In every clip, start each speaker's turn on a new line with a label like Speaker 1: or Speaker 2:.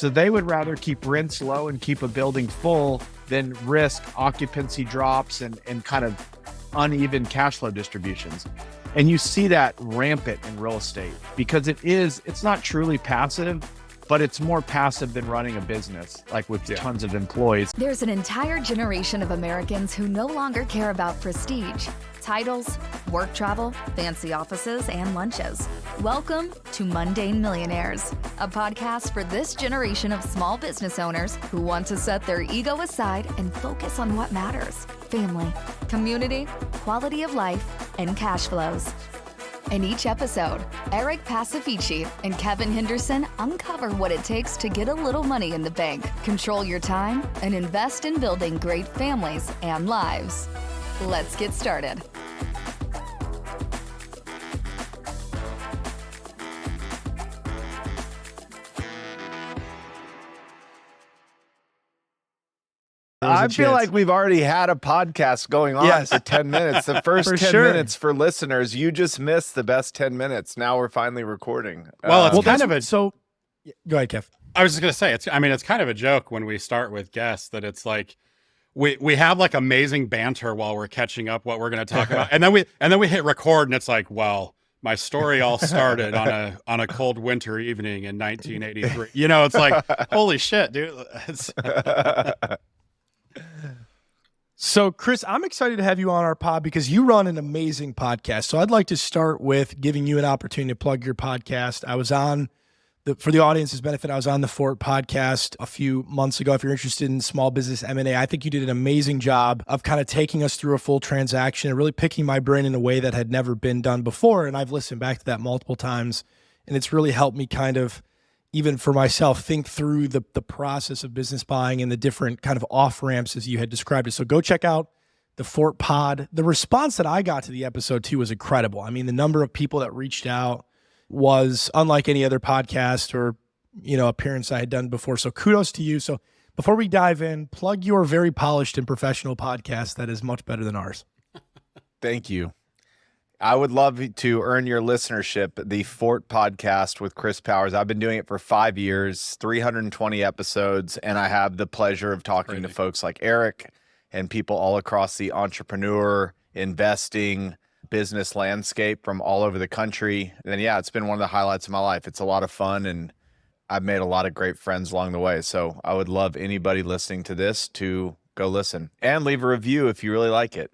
Speaker 1: So they would rather keep rents low and keep a building full than risk occupancy drops and kind of uneven cash flow distributions. And you see that rampant in real estate because it's not truly passive, but it's more passive than running a business, like with tons of employees.
Speaker 2: There's an entire generation of Americans who no longer care about prestige, titles, work travel, fancy offices, and lunches. Welcome to Mundane Millionaires, a podcast for this generation of small business owners who want to set their ego aside and focus on what matters: family, community, quality of life, and cash flows. In each episode, Eric Pacifici and Kevin Henderson uncover what it takes to get a little money in the bank, control your time, and invest in building great families and lives. Let's get started.
Speaker 1: I feel like we've already had a podcast going on for 10 minutes. The first 10 minutes for listeners, you just missed the best 10 minutes. Now we're finally recording.
Speaker 3: Well, it's kind of a...
Speaker 4: So, go ahead, Kev.
Speaker 3: I was just going to say, it's kind of a joke when we start with guests that it's like, we have like amazing banter while we're catching up what we're going to talk about. And then we hit record and it's like, well, my story all started on a cold winter evening in 1983. You know, it's like, holy shit, dude.
Speaker 4: So, Chris, I'm excited to have you on our pod because you run an amazing podcast. So I'd like to start with giving you an opportunity to plug your podcast. I was on, for the audience's benefit, I was on the Fort podcast a few months ago. If you're interested in small business M&A, I think you did an amazing job of kind of taking us through a full transaction and really picking my brain in a way that had never been done before. And I've listened back to that multiple times, and it's really helped me kind of, even for myself, think through the process of business buying and the different kind of off-ramps as you had described it. So go check out the Fort Pod. The response that I got to the episode too was incredible. I mean, the number of people that reached out was unlike any other podcast or, appearance I had done before. So kudos to you. So before we dive in, plug your very polished and professional podcast that is much better than ours.
Speaker 1: Thank you. I would love to earn your listenership, the Fort Podcast with Chris Powers. I've been doing it for 5 years, 320 episodes, and I have the pleasure of talking to folks like Eric and people all across the entrepreneur, investing, business landscape from all over the country. And yeah, it's been one of the highlights of my life. It's a lot of fun, and I've made a lot of great friends along the way. So I would love anybody listening to this to go listen and leave a review if you really like it.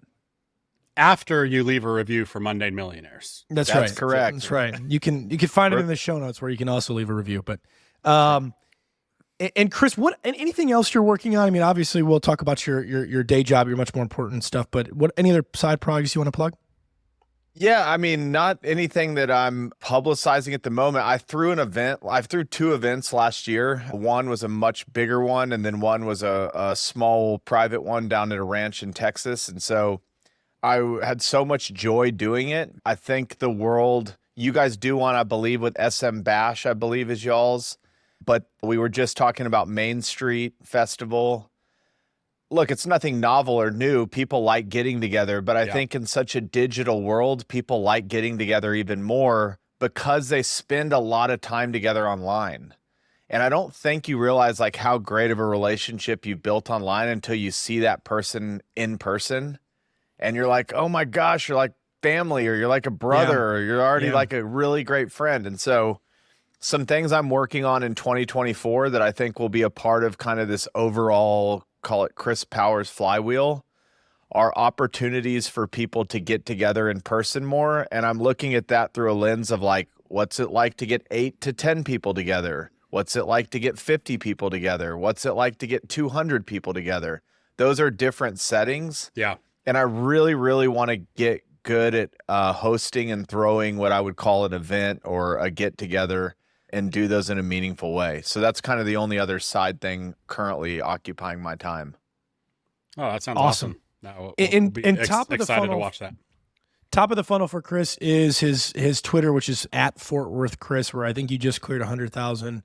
Speaker 3: After you leave a review for Mundane Millionaires.
Speaker 4: That's right.
Speaker 1: Correct.
Speaker 4: That's right. You can find it in the show notes where you can also leave a review. But and Chris, anything else you're working on? I mean, obviously we'll talk about your day job, your much more important stuff, but any other side projects you want to plug?
Speaker 1: Yeah, I mean, not anything that I'm publicizing at the moment. I threw two events last year. One was a much bigger one, and then one was a small private one down at a ranch in Texas. And so I had so much joy doing it. I think the world, you guys do one, I believe, with SM Bash, I believe is y'all's. But we were just talking about Main Street Festival. Look, it's nothing novel or new. People like getting together, but I think in such a digital world, people like getting together even more because they spend a lot of time together online. And I don't think you realize like how great of a relationship you built online until you see that person in person. And you're like, oh my gosh, you're like family, or you're like a brother, or you're already like a really great friend. And so some things I'm working on in 2024 that I think will be a part of kind of this overall, call it Chris Powers flywheel, are opportunities for people to get together in person more. And I'm looking at that through a lens of like, what's it like to get 8 to 10 people together? What's it like to get 50 people together? What's it like to get 200 people together? Those are different settings.
Speaker 3: Yeah.
Speaker 1: And I really, really want to get good at hosting and throwing what I would call an event or a get together and do those in a meaningful way. So that's kind of the only other side thing currently occupying my time.
Speaker 3: Oh, that sounds awesome. No,
Speaker 4: And
Speaker 3: top of the funnel, to watch that.
Speaker 4: Top of the funnel for Chris is his Twitter, which is at Fort Worth Chris, where I think you just cleared 100,000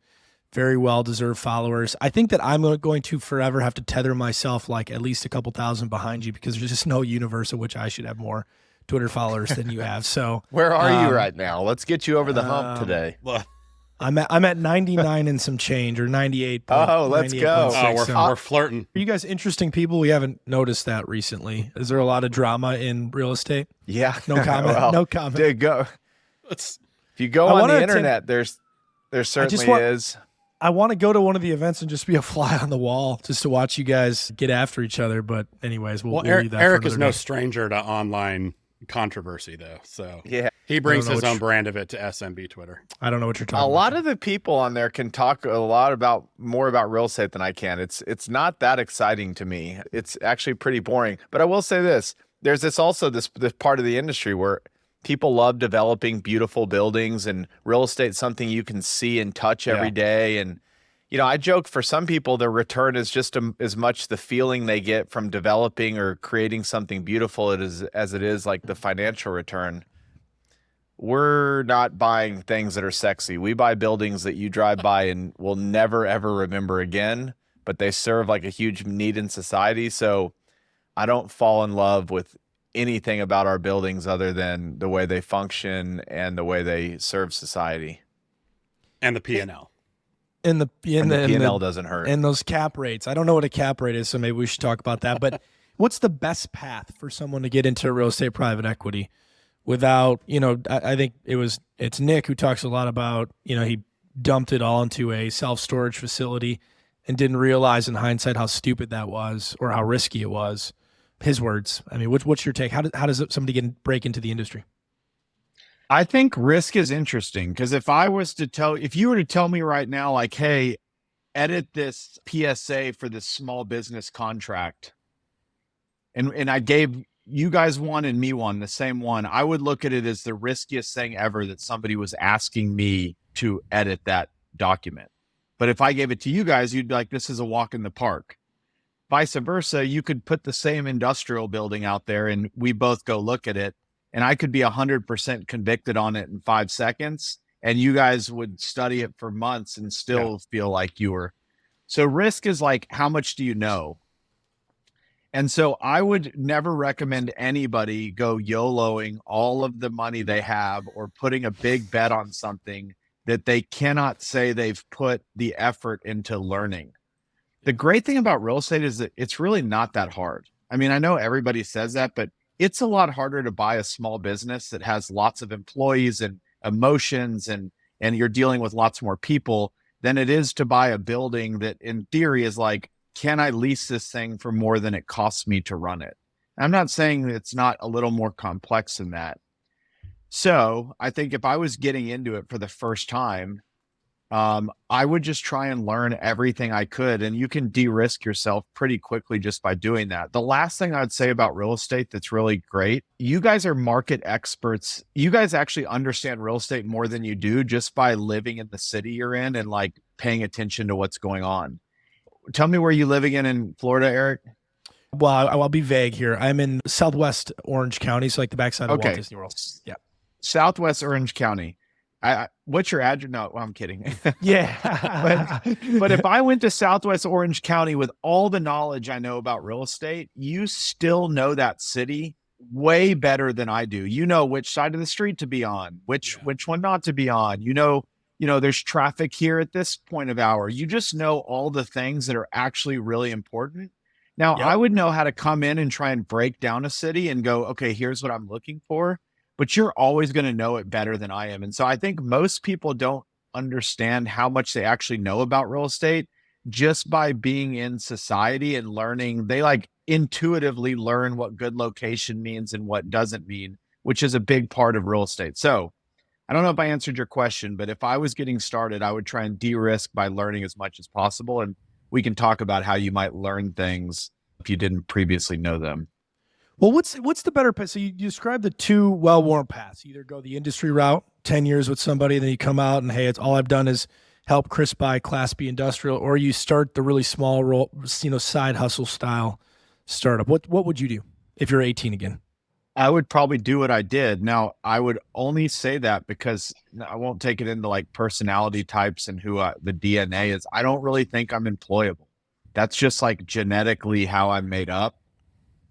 Speaker 4: very well-deserved followers. I think that I'm going to forever have to tether myself like at least a couple thousand behind you because there's just no universe in which I should have more Twitter followers than you have. So
Speaker 1: where are you right now? Let's get you over the hump today.
Speaker 4: I'm at 99 and some change, or 98.
Speaker 1: Oh, let's go.
Speaker 3: Oh,
Speaker 4: So
Speaker 3: we're flirting.
Speaker 4: are you guys interesting people? We haven't noticed that recently. Is there a lot of drama in real estate?
Speaker 1: Yeah.
Speaker 4: No comment.
Speaker 1: Well,
Speaker 4: No comment.
Speaker 1: Dude, go.
Speaker 3: Let's
Speaker 1: If you go
Speaker 4: I
Speaker 1: on
Speaker 4: wanna
Speaker 1: the
Speaker 4: attend-
Speaker 1: internet, there certainly is.
Speaker 4: I want to go to one of the events and just be a fly on the wall, just to watch you guys get after each other. But anyways, we'll leave that.
Speaker 3: Eric
Speaker 4: for
Speaker 3: is
Speaker 4: another
Speaker 3: no
Speaker 4: day.
Speaker 3: stranger to online controversy, though. So
Speaker 1: Yeah.
Speaker 3: he brings
Speaker 4: know
Speaker 3: his
Speaker 4: which-
Speaker 3: own brand of it to SMB Twitter.
Speaker 4: I don't know what you're talking
Speaker 1: A
Speaker 4: about.
Speaker 1: lot of the people on there can talk a lot about more about real estate than I can. It's not that exciting to me. It's actually pretty boring. But I will say this: there's this part of the industry where people love developing beautiful buildings, and real estate something you can see and touch every day. And I joke, for some people, their return is just as much the feeling they get from developing or creating something beautiful as it is like the financial return. We're not buying things that are sexy. We buy buildings that you drive by and will never, ever remember again, but they serve like a huge need in society. So I don't fall in love with anything about our buildings other than the way they function and the way they serve society.
Speaker 3: And the P&L.
Speaker 4: And the
Speaker 1: P&L doesn't hurt.
Speaker 4: And those cap rates. I don't know what a cap rate is, so maybe we should talk about that. But what's the best path for someone to get into real estate private equity without, I think it's Nick who talks a lot about, he dumped it all into a self-storage facility and didn't realize in hindsight how stupid that was or how risky it was. His words. I mean, what's your take? How does somebody break into the industry?
Speaker 5: I think risk is interesting, because if you were to tell me right now, like, hey, edit this PSA for this small business contract, and I gave you guys one and me one, the same one, I would look at it as the riskiest thing ever that somebody was asking me to edit that document. But if I gave it to you guys, you'd be like, this is a walk in the park. Vice versa, you could put the same industrial building out there and we both go look at it, and I could be 100% convicted on it in 5 seconds, and you guys would study it for months and still feel like you were. So risk is like, how much do you know? And so I would never recommend anybody go YOLOing all of the money they have or putting a big bet on something that they cannot say they've put the effort into learning. The great thing about real estate is that it's really not that hard. I mean, I know everybody says that, but it's a lot harder to buy a small business that has lots of employees and emotions and you're dealing with lots more people than it is to buy a building that in theory is like, can I lease this thing for more than it costs me to run it? I'm not saying it's not a little more complex than that. So I think if I was getting into it for the first time, I would just try and learn everything I could. And you can de-risk yourself pretty quickly just by doing that. The last thing I'd say about real estate that's really great, you guys are market experts. You guys actually understand real estate more than you do just by living in the city you're in and like paying attention to what's going on. Tell me where you live again in Florida, Eric.
Speaker 4: Well, I'll be vague here. I'm in Southwest Orange County, so like the backside of Walt Disney World. Yeah.
Speaker 5: Southwest Orange County. What's your address? No, I'm kidding.
Speaker 4: Yeah.
Speaker 5: But if I went to Southwest Orange County with all the knowledge I know about real estate, you still know that city way better than I do. You know which side of the street to be on, which one not to be on. You know, there's traffic here at this point of hour. You just know all the things that are actually really important. Now, I would know how to come in and try and break down a city and go, okay, here's what I'm looking for. But you're always going to know it better than I am. And so I think most people don't understand how much they actually know about real estate just by being in society and learning. They like intuitively learn what good location means and what doesn't mean, which is a big part of real estate. So I don't know if I answered your question, but if I was getting started, I would try and de-risk by learning as much as possible. And we can talk about how you might learn things if you didn't previously know them.
Speaker 4: Well, what's the better path? So you described the two well-worn paths. You either go the industry route, 10 years with somebody, then you come out and, hey, it's all I've done is help Chris buy Class B industrial, or you start the really small role, side hustle style startup. What would you do if you're 18 again?
Speaker 5: I would probably do what I did. Now, I would only say that because I won't take it into like personality types and who the DNA is. I don't really think I'm employable. That's just like genetically how I'm made up.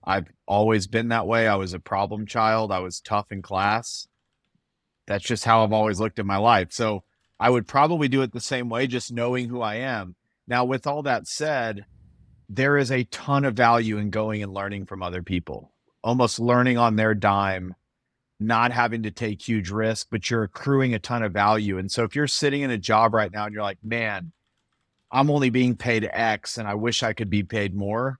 Speaker 5: I've always been that way. I was a problem child. I was tough in class. That's just how I've always looked at my life. So I would probably do it the same way, just knowing who I am. Now, with all that said, there is a ton of value in going and learning from other people, almost learning on their dime, not having to take huge risk, but you're accruing a ton of value. And so if you're sitting in a job right now and you're like, man, I'm only being paid X and I wish I could be paid more.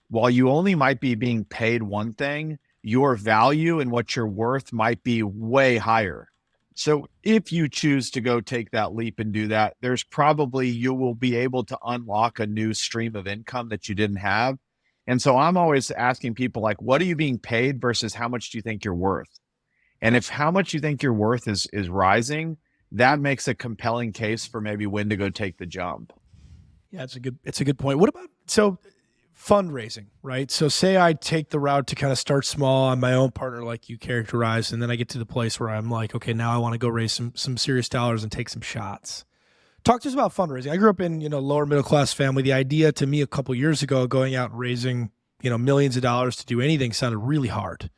Speaker 5: While you only might be being paid one thing, your value and what you're worth might be way higher. So if you choose to go take that leap and do that, there's probably, you will be able to unlock a new stream of income that you didn't have. And so I'm always asking people, like, what are you being paid versus how much do you think you're worth? And if how much you think you're worth is rising, that makes a compelling case for maybe when to go take the jump.
Speaker 4: Yeah, it's a good point. What about, so fundraising, right? So say I take the route to kind of start small. I'm my own partner, like you characterized, and then I get to the place where I'm like, okay, now I want to go raise some serious dollars and take some shots. Talk to us about fundraising. I grew up in, lower middle class family. The idea to me a couple years ago, going out and raising, millions of dollars to do anything sounded really hard.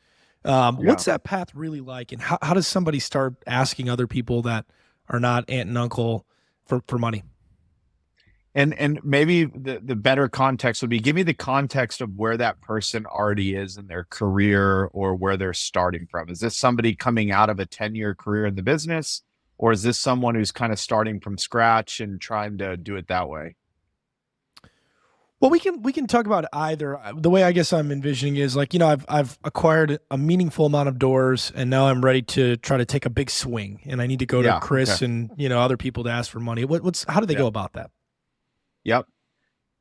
Speaker 4: What's that path really like? And how does somebody start asking other people that are not aunt and uncle for money?
Speaker 5: And maybe the better context would be, give me the context of where that person already is in their career or where they're starting from. Is this somebody coming out of a 10-year career in the business, or is this someone who's kind of starting from scratch and trying to do it that way?
Speaker 4: Well, we can talk about either. The way I guess I'm envisioning is like, I've acquired a meaningful amount of doors, and now I'm ready to try to take a big swing, and I need to go to Chris and other people to ask for money. How do they go about that?
Speaker 5: Yep.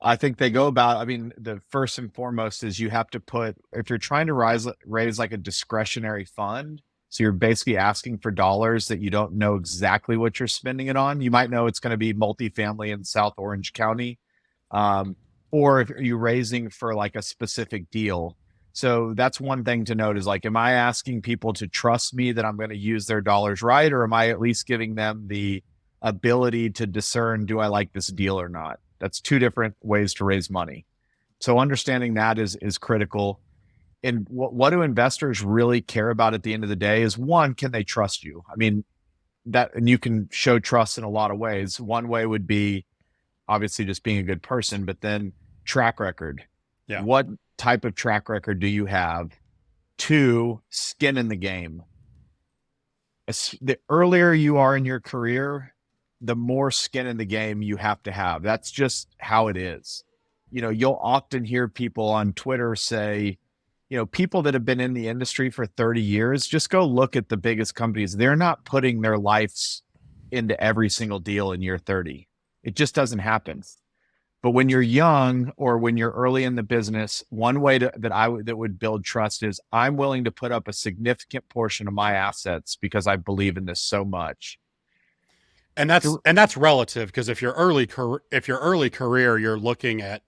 Speaker 5: I think they go about, the first and foremost is you have to put, if you're trying to raise like a discretionary fund, so you're basically asking for dollars that you don't know exactly what you're spending it on. You might know it's going to be multifamily in South Orange County. Or if you're raising for like a specific deal. So that's one thing to note is like, am I asking people to trust me that I'm going to use their dollars right? Or am I at least giving them the ability to discern, do I like this deal or not? That's two different ways to raise money. So understanding that is critical. And what do investors really care about at the end of the day is, one, can they trust you? And you can show trust in a lot of ways. One way would be obviously just being a good person, but then track record.
Speaker 3: Yeah.
Speaker 5: What type of track record do you have? Two, skin in the game. The earlier you are in your career, the more skin in the game you have to have. That's just how it is. You'll often hear people on Twitter say, people that have been in the industry for 30 years, just go look at the biggest companies. They're not putting their lives into every single deal in year 30. It just doesn't happen. But when you're young or when you're early in the business, one way that would build trust is, I'm willing to put up a significant portion of my assets because I believe in this so much.
Speaker 3: And that's relative, because if your early career, you're looking at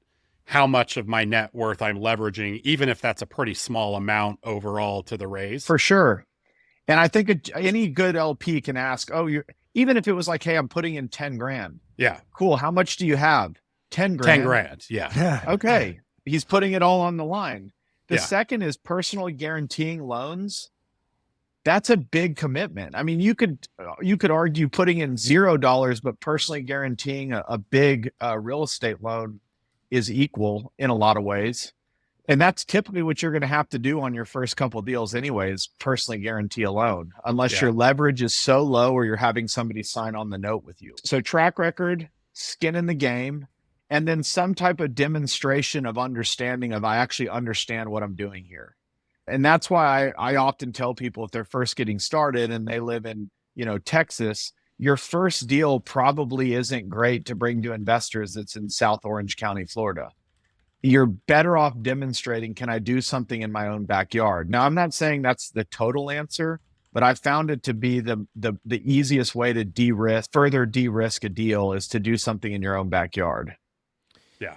Speaker 3: how much of my net worth I'm leveraging, even if that's a pretty small amount overall to the raise.
Speaker 5: For sure. And I think any good LP can ask, even if it was like, hey, I'm putting in 10 grand.
Speaker 3: Yeah.
Speaker 5: Cool. How much do you have? 10 grand.
Speaker 3: 10 grand. Yeah.
Speaker 5: Okay. He's putting it all on the line. The second is personally guaranteeing loans. That's a big commitment. You could argue putting in $0, but personally guaranteeing a big real estate loan is equal in a lot of ways. And that's typically what you're going to have to do on your first couple of deals anyways, personally guarantee a loan, unless your leverage is so low or you're having somebody sign on the note with you. So track record, skin in the game, and then some type of demonstration of understanding of, I actually understand what I'm doing here. And that's why I often tell people, if they're first getting started and they live in, Texas, your first deal probably isn't great to bring to investors that's in South Orange County, Florida. You're better off demonstrating, can I do something in my own backyard? Now, I'm not saying that's the total answer, but I found it to be the easiest way to further de-risk a deal is to do something in your own backyard.
Speaker 3: Yeah.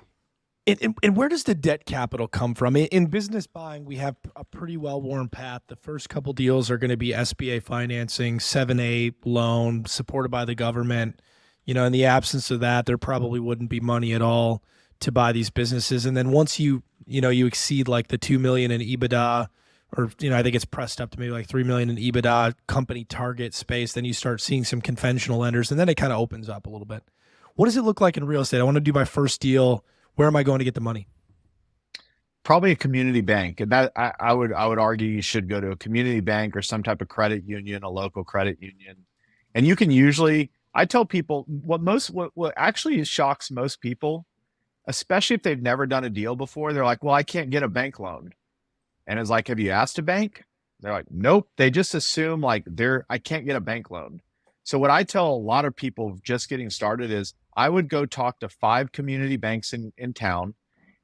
Speaker 4: And where does the debt capital come from? In business buying, we have a pretty well-worn path. The first couple deals are going to be SBA financing, 7(a) loan, supported by the government. In the absence of that, there probably wouldn't be money at all to buy these businesses. And then once you exceed like the 2 million in EBITDA or, I think it's pressed up to maybe like 3 million in EBITDA company target space. Then you start seeing some conventional lenders, and then it kind of opens up a little bit. What does it look like in real estate? I want to do my first deal. Where am I going to get the money?
Speaker 5: Probably a community bank. And that I would argue you should go to a community bank or some type of credit union, a local credit union. And you can usually, I tell people what actually shocks most people, especially if they've never done a deal before, they're like, well, I can't get a bank loan. And it's like, have you asked a bank? They're like, nope. They just assume like I can't get a bank loan. So what I tell a lot of people just getting started is I would go talk to 5 community banks in town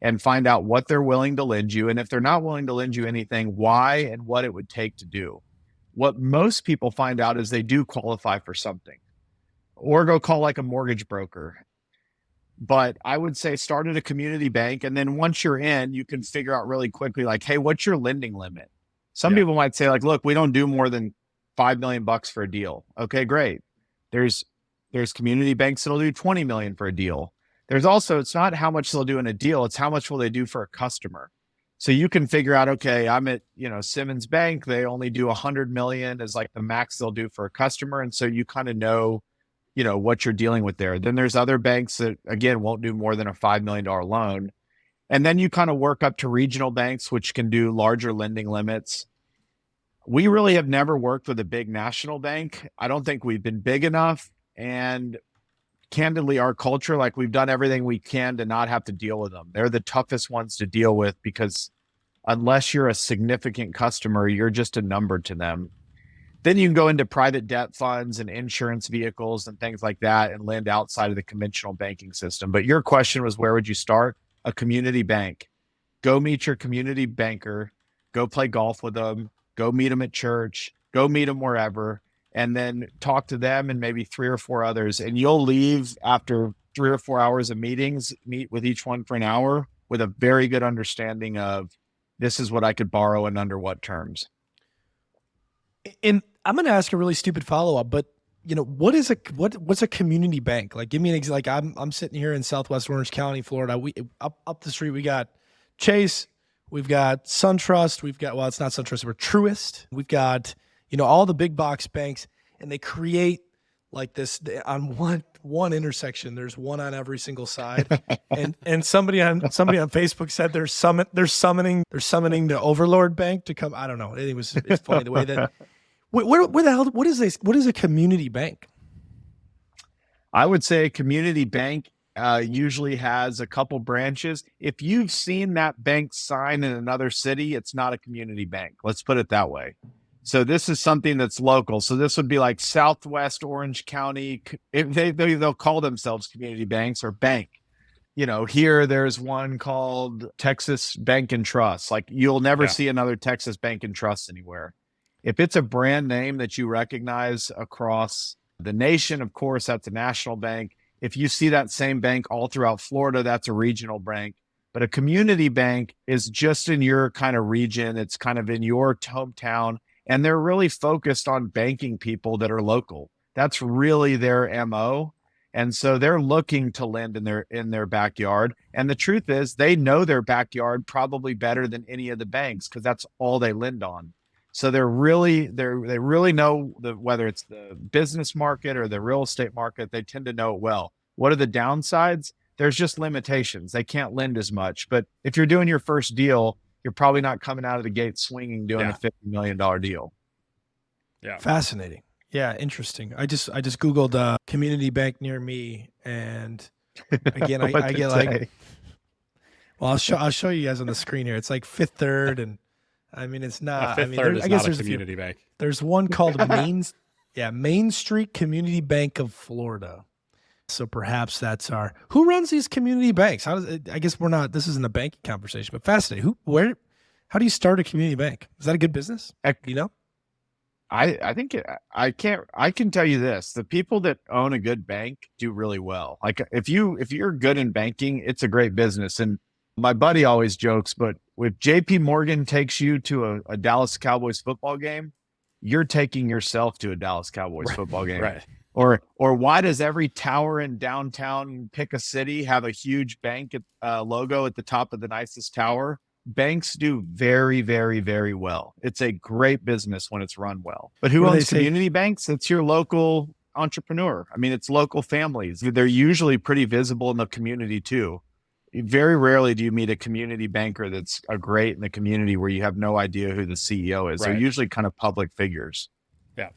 Speaker 5: and find out what they're willing to lend you. And if they're not willing to lend you anything, why and what it would take to do. What most people find out is they do qualify for something, or go call like a mortgage broker. But I would say start at a community bank. And then once you're in, you can figure out really quickly, like, hey, what's your lending limit? Some people might say like, look, we don't do more than $5 million for a deal. Okay, great. There's community banks that'll do 20 million for a deal. There's also, it's not how much they'll do in a deal, it's how much will they do for a customer. So you can figure out, okay, I'm at, Simmons Bank, they only do 100 million as like the max they'll do for a customer. And so you kind of know, what you're dealing with there. Then there's other banks that, again, won't do more than a $5 million loan. And then you kind of work up to regional banks, which can do larger lending limits. We really have never worked with a big national bank. I don't think we've been big enough. And candidly, our culture, like we've done everything we can to not have to deal with them. They're the toughest ones to deal with because unless you're a significant customer, you're just a number to them. Then you can go into private debt funds and insurance vehicles and things like that and lend outside of the conventional banking system. But your question was, where would you start? A community bank. Go meet your community banker. Go play golf with them. Go meet them at church. Go meet them wherever. And then talk to them and maybe 3 or 4 others. And you'll leave after 3 or 4 hours of meetings, meet with each one for an hour with a very good understanding of this is what I could borrow and under what terms.
Speaker 4: And I'm going to ask a really stupid follow-up, but what's a community bank? Like, give me an example. Like I'm sitting here in Southwest Orange County, Florida. We up the street, we got Chase, we've got SunTrust, it's not SunTrust, we're Truist. We've got, all the big box banks, and they create like this on one intersection. There's one on every single side. and somebody on Facebook said they're summoning the Overlord Bank to come. I don't know. It's funny the way that where the hell, what is this? What is a community bank?
Speaker 5: I would say a community bank usually has a couple branches. If you've seen that bank sign in another city, it's not a community bank. Let's put it that way. So this is something that's local. So this would be like Southwest Orange County. They'll call themselves community banks or bank. Here there's one called Texas Bank and Trust. Like you'll never see another Texas Bank and Trust anywhere. If it's a brand name that you recognize across the nation, of course, that's a national bank. If you see that same bank all throughout Florida, that's a regional bank. But a community bank is just in your kind of region. It's kind of in your hometown. And they're really focused on banking people that are local. That's really their MO. And so they're looking to lend in their backyard. And the truth is they know their backyard probably better than any of the banks because that's all they lend on. So they really know whether it's the business market or the real estate market, they tend to know it well. What are the downsides? There's just limitations. They can't lend as much. But if you're doing your first deal, you're probably not coming out of the gate swinging doing a $50 million deal.
Speaker 4: Yeah. Fascinating. Yeah. Interesting. I just Googled community bank near me. And again, I get like, well, I'll show you guys on the screen here. It's like Fifth Third. And I mean, it's not,
Speaker 3: Fifth Third is not a community bank.
Speaker 4: There's one called Main Street Community Bank of Florida. So perhaps that's who runs these community banks? I guess this isn't a banking conversation, but fascinating. How do you start a community bank? Is that a good business?
Speaker 5: I think I can tell you this, the people that own a good bank do really well. Like if you're good in banking, it's a great business. And my buddy always jokes, but if JP Morgan takes you to a Dallas Cowboys football game, you're taking yourself to a Dallas Cowboys football game.
Speaker 3: Right.
Speaker 5: Or why does every tower in downtown pick a city have a huge bank logo at the top of the nicest tower? banks do very, very, very well. It's a great business when it's run well. But who
Speaker 4: What do they
Speaker 5: owns
Speaker 4: say?
Speaker 5: community banks? It's your local entrepreneur. I mean, it's local families. They're usually pretty visible in the community too. Very rarely do you meet a community banker that's a great in the community where you have no idea who the CEO is. They're
Speaker 3: Right.
Speaker 5: usually kind of public figures.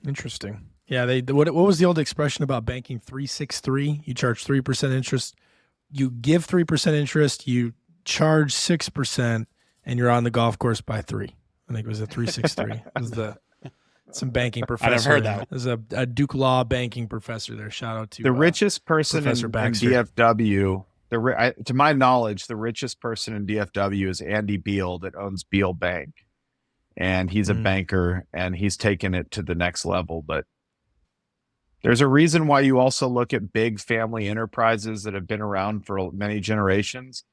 Speaker 4: Interesting. Yeah. What was the old expression about banking? 363. You charge 3% interest. You give 3% interest. You charge 6%, and you're on the golf course by 3. I think it was a 363. It was some banking professor.
Speaker 3: I've heard that.
Speaker 4: There's a Duke Law banking professor there. Shout out to
Speaker 5: The richest person in
Speaker 4: Professor Baxter.
Speaker 5: DFW, to my knowledge, the richest person in DFW is Andy Beal that owns Beal Bank. And he's a banker, and he's taken it to the next level. But there's a reason why you also look at big family enterprises that have been around for many generations.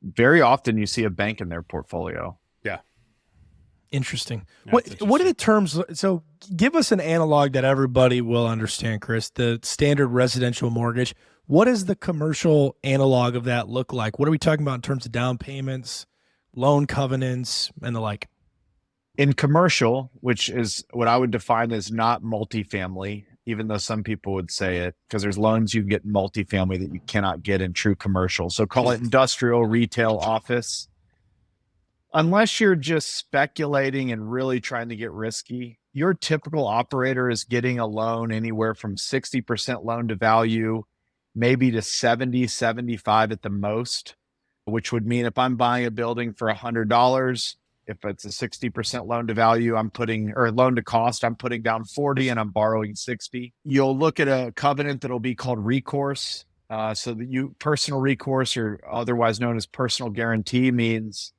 Speaker 5: Very often you see a bank in their portfolio.
Speaker 4: Interesting.
Speaker 3: Yeah,
Speaker 4: What
Speaker 3: it's
Speaker 4: are the terms? So give us an analog that everybody will understand, Chris. The standard residential mortgage. What does the commercial analog of that look like? What are we talking about in terms of down payments, loan covenants, and the like?
Speaker 5: In commercial, which is what I would define as not multifamily, even though some people would say it, because there's loans you can get in multifamily that you cannot get in true commercial. So call it industrial, retail, office. Unless you're just speculating and really trying to get risky, your typical operator is getting a loan anywhere from 60% loan to value, maybe to 70, 75 at the most, which would mean if I'm buying a building for $100, if it's a 60% loan to value, or loan to cost, I'm putting down 40 and I'm borrowing 60. You'll look at a covenant that'll be called recourse. So that personal recourse, or otherwise known as personal guarantee, means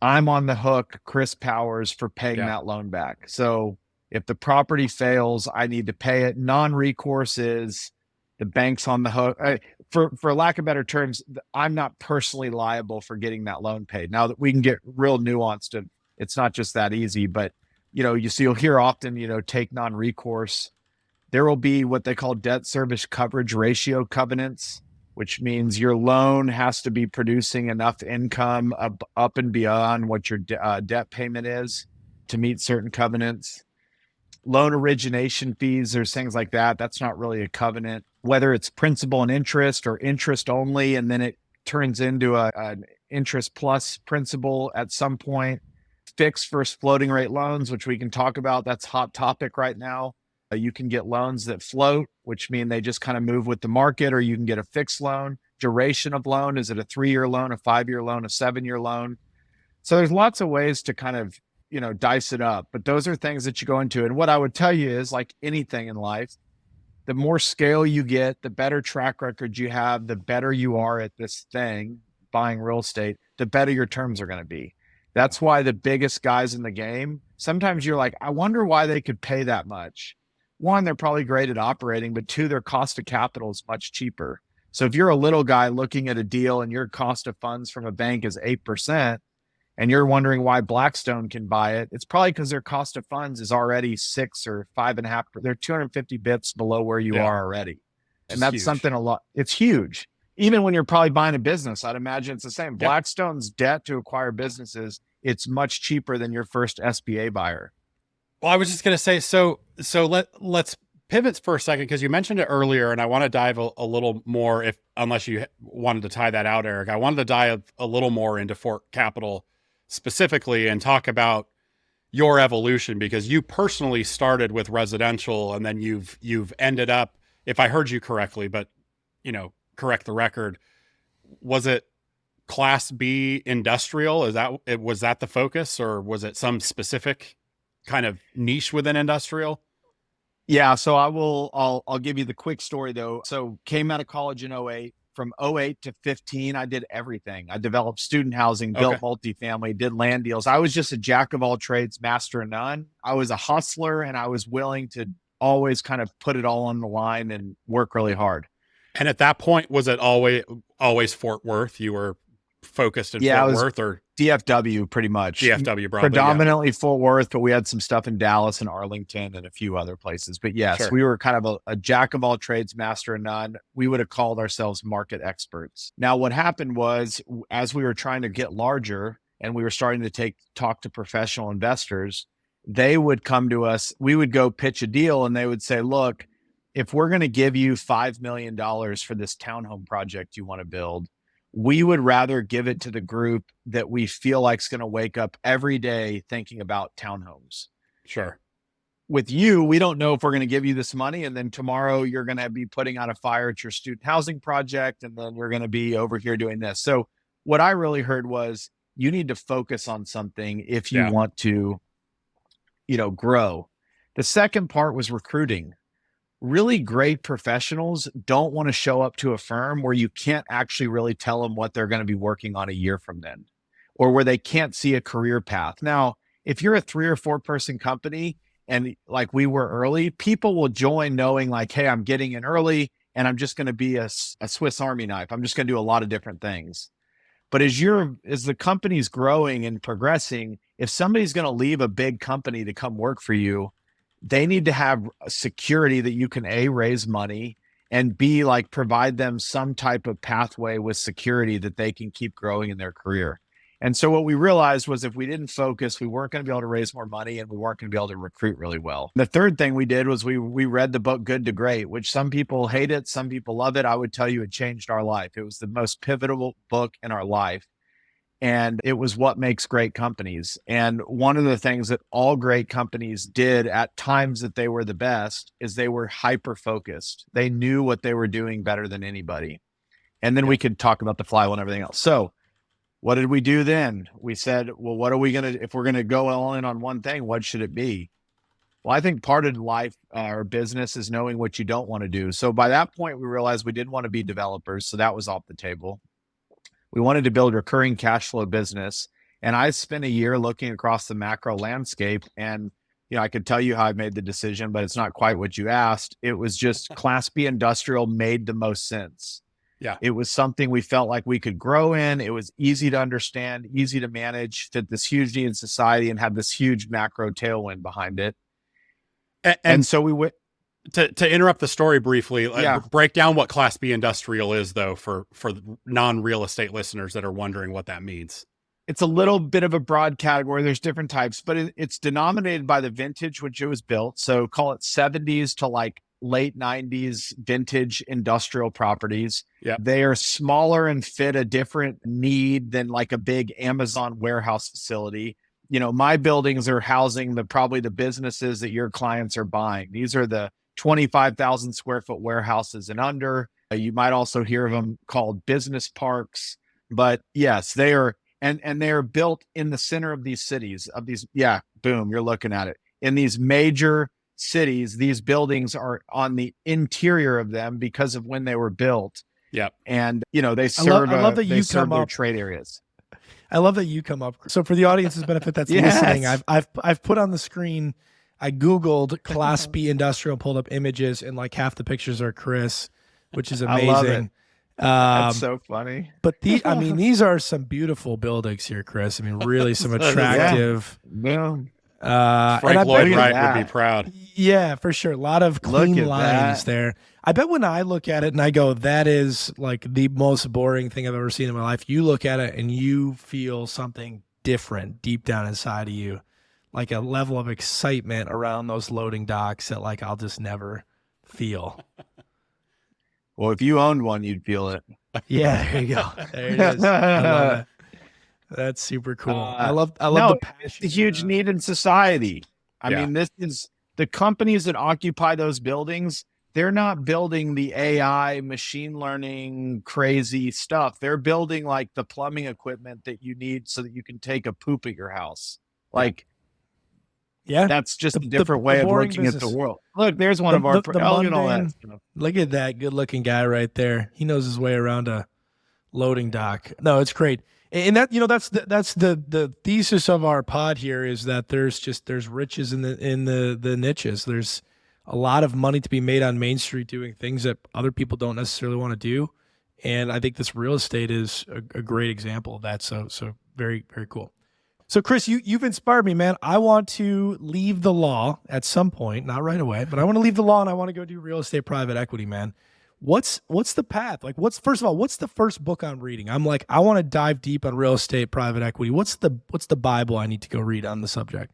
Speaker 5: I'm on the hook, Chris Powers, for paying that loan back. So if the property fails, I need to pay it. Non-recourse is the bank's on the hook. For lack of better terms, I'm not personally liable for getting that loan paid. Now that we can get real nuanced, and it's not just that easy, but you'll hear often, take non-recourse. There will be what they call debt service coverage ratio covenants, which means your loan has to be producing enough income up and beyond what your debt payment is to meet certain covenants. Loan origination fees, there's things like that. That's not really a covenant. Whether it's principal and interest or interest only, and then it turns into an interest plus principal at some point. Fixed versus floating rate loans, which we can talk about. That's a hot topic right now. You can get loans that float, which mean they just kind of move with the market, or you can get a fixed loan. Duration of loan, is it a 3-year loan, a 5-year loan, a 7-year loan? So there's lots of ways to kind of, dice it up, but those are things that you go into. And what I would tell you is, like anything in life, the more scale you get, the better track record you have, the better you are at this thing, buying real estate, the better your terms are going to be. That's why the biggest guys in the game, sometimes you're like, I wonder why they could pay that much. One, they're probably great at operating, but two, their cost of capital is much cheaper. So if you're a little guy looking at a deal and your cost of funds from a bank is 8%, and you're wondering why Blackstone can buy it, it's probably because their cost of funds is already 6 or 5.5. They're 250 bips below where you are already. And that's
Speaker 3: huge.
Speaker 5: something it's huge. Even when you're probably buying a business, I'd imagine it's the same.
Speaker 3: Yep.
Speaker 5: Blackstone's debt to acquire businesses, it's much cheaper than your first SBA buyer.
Speaker 3: Well, I was just going to say, so let's pivot for a second, because you mentioned it earlier, and I want to dive a little more, unless you wanted to tie that out, Eric. I wanted to dive a little more into Fort Capital specifically and talk about your evolution, because you personally started with residential, and then you've ended up, if I heard you correctly, but correct the record, was it Class B industrial? Was that the focus, or was it some specific kind of niche within industrial?
Speaker 5: Yeah, so I'll give you the quick story though. So came out of college in 08. From 08 to 15, I did everything. I developed student housing, built multifamily, did land deals. I was just a jack of all trades, master of none. I was a hustler, and I was willing to always kind of put it all on the line and work really hard.
Speaker 3: And at that point, was it always Fort Worth? You were focused in Fort Worth, or
Speaker 5: DFW pretty much.
Speaker 3: DFW broadly,
Speaker 5: predominantly Fort Worth, but we had some stuff in Dallas and Arlington and a few other places. But yes, we were kind of a jack of all trades, master of none. We would have called ourselves market experts. Now, what happened was, as we were trying to get larger, and we were starting to talk to professional investors, they would come to us. We would go pitch a deal, and they would say, look, if we're going to give you $5 million for this townhome project you want to build, we would rather give it to the group that we feel like is going to wake up every day thinking about townhomes.
Speaker 3: Sure.
Speaker 5: With you, we don't know if we're going to give you this money, and then tomorrow you're going to be putting out a fire at your student housing project, and then you're going to be over here doing this. So what I really heard was, you need to focus on something if you want to, grow. The second part was recruiting. Really great professionals don't want to show up to a firm where you can't actually really tell them what they're going to be working on a year from then, or where they can't see a career path. Now, if you're a 3 or 4 person company, and like we were early, people will join knowing like, hey, I'm getting in early and I'm just going to be a Swiss Army knife. I'm just going to do a lot of different things. But as the company's growing and progressing, if somebody's going to leave a big company to come work for you, they need to have security that you can raise money, and B, like provide them some type of pathway with security that they can keep growing in their career. And so what we realized was, if we didn't focus, we weren't going to be able to raise more money, and we weren't going to be able to recruit really well. The third thing we did was we read the book Good to Great, which some people hate it, some people love it. I would tell you it changed our life. It was the most pivotal book in our life. And it was what makes great companies. And one of the things that all great companies did at times that they were the best is they were hyper-focused. They knew what they were doing better than anybody. And then we could talk about the flywheel and everything else. So what did we do then? We said, well, what are we going to, if we're going to go all in on one thing, what should it be? Well, I think part of life or business is knowing what you don't want to do. So by that point, we realized we didn't want to be developers. So that was off the table. We wanted to build recurring cash flow business. And I spent a year looking across the macro landscape, and I could tell you how I made the decision, but it's not quite what you asked. It was just Class B industrial made the most sense.
Speaker 3: Yeah.
Speaker 5: It was something we felt like we could grow in. It was easy to understand, easy to manage, fit this huge need in society, and have this huge macro tailwind behind it. And so we went
Speaker 3: to interrupt the story briefly. Break down what Class B industrial is, though, for non-real estate listeners that are wondering what that means.
Speaker 5: It's a little bit of a broad category. There's different types, but it's denominated by the vintage which it was built. So call it 70s to like late 90s vintage industrial properties.
Speaker 3: Yeah.
Speaker 5: They are smaller and fit a different need than like a big Amazon warehouse facility. My buildings are housing probably the businesses that your clients are buying. These are the 25,000 square foot warehouses and under. You might also hear of them called business parks, but yes, they are. And they are built in the center of these cities, boom, you're looking at it. In these major cities, these buildings are on the interior of them because of when they were built.
Speaker 3: Yeah.
Speaker 5: And, they serve,
Speaker 4: I love that you
Speaker 5: serve
Speaker 4: come
Speaker 5: their
Speaker 4: up,
Speaker 5: trade areas.
Speaker 4: I love that you come up. So for the audience's benefit that's listening, I've put on the screen, I Googled Class B industrial, pulled up images, and like half the pictures are Chris, which is amazing.
Speaker 5: I love it. That's so funny.
Speaker 4: But these are some beautiful buildings here, Chris. I mean, really some attractive.
Speaker 3: Frank Lloyd Wright would be proud.
Speaker 4: Yeah, for sure. A lot of clean lines there. I bet when I look at it and I go, that is like the most boring thing I've ever seen in my life. You look at it and you feel something different deep down inside of you, like a level of excitement around those loading docks that like I'll just never feel.
Speaker 5: Well, if you owned one, you'd feel it.
Speaker 4: Yeah, there you go. There it is. I love it. That's super cool. I love the passion.
Speaker 5: It's a huge need in society. I mean, this is the companies that occupy those buildings. They're not building the AI, machine learning, crazy stuff. They're building like the plumbing equipment that you need so that you can take a poop at your house. Like, that's just a different way of looking at the world. Look, there's one of our
Speaker 4: Mundane. Look at that good-looking guy right there. He knows his way around a loading dock. No, it's great. And that that's the thesis of our pod here is that there's riches in the niches. There's a lot of money to be made on Main Street doing things that other people don't necessarily want to do. And I think this real estate is a great example of that. So very, very cool. So Chris, you've inspired me, man. I want to leave the law at some point, not right away, but I want to leave the law and I want to go do real estate private equity, man. What's the path? Like, first of all, what's the first book I'm reading? I'm like, I want to dive deep on real estate, private equity. What's the Bible I need to go read on the subject?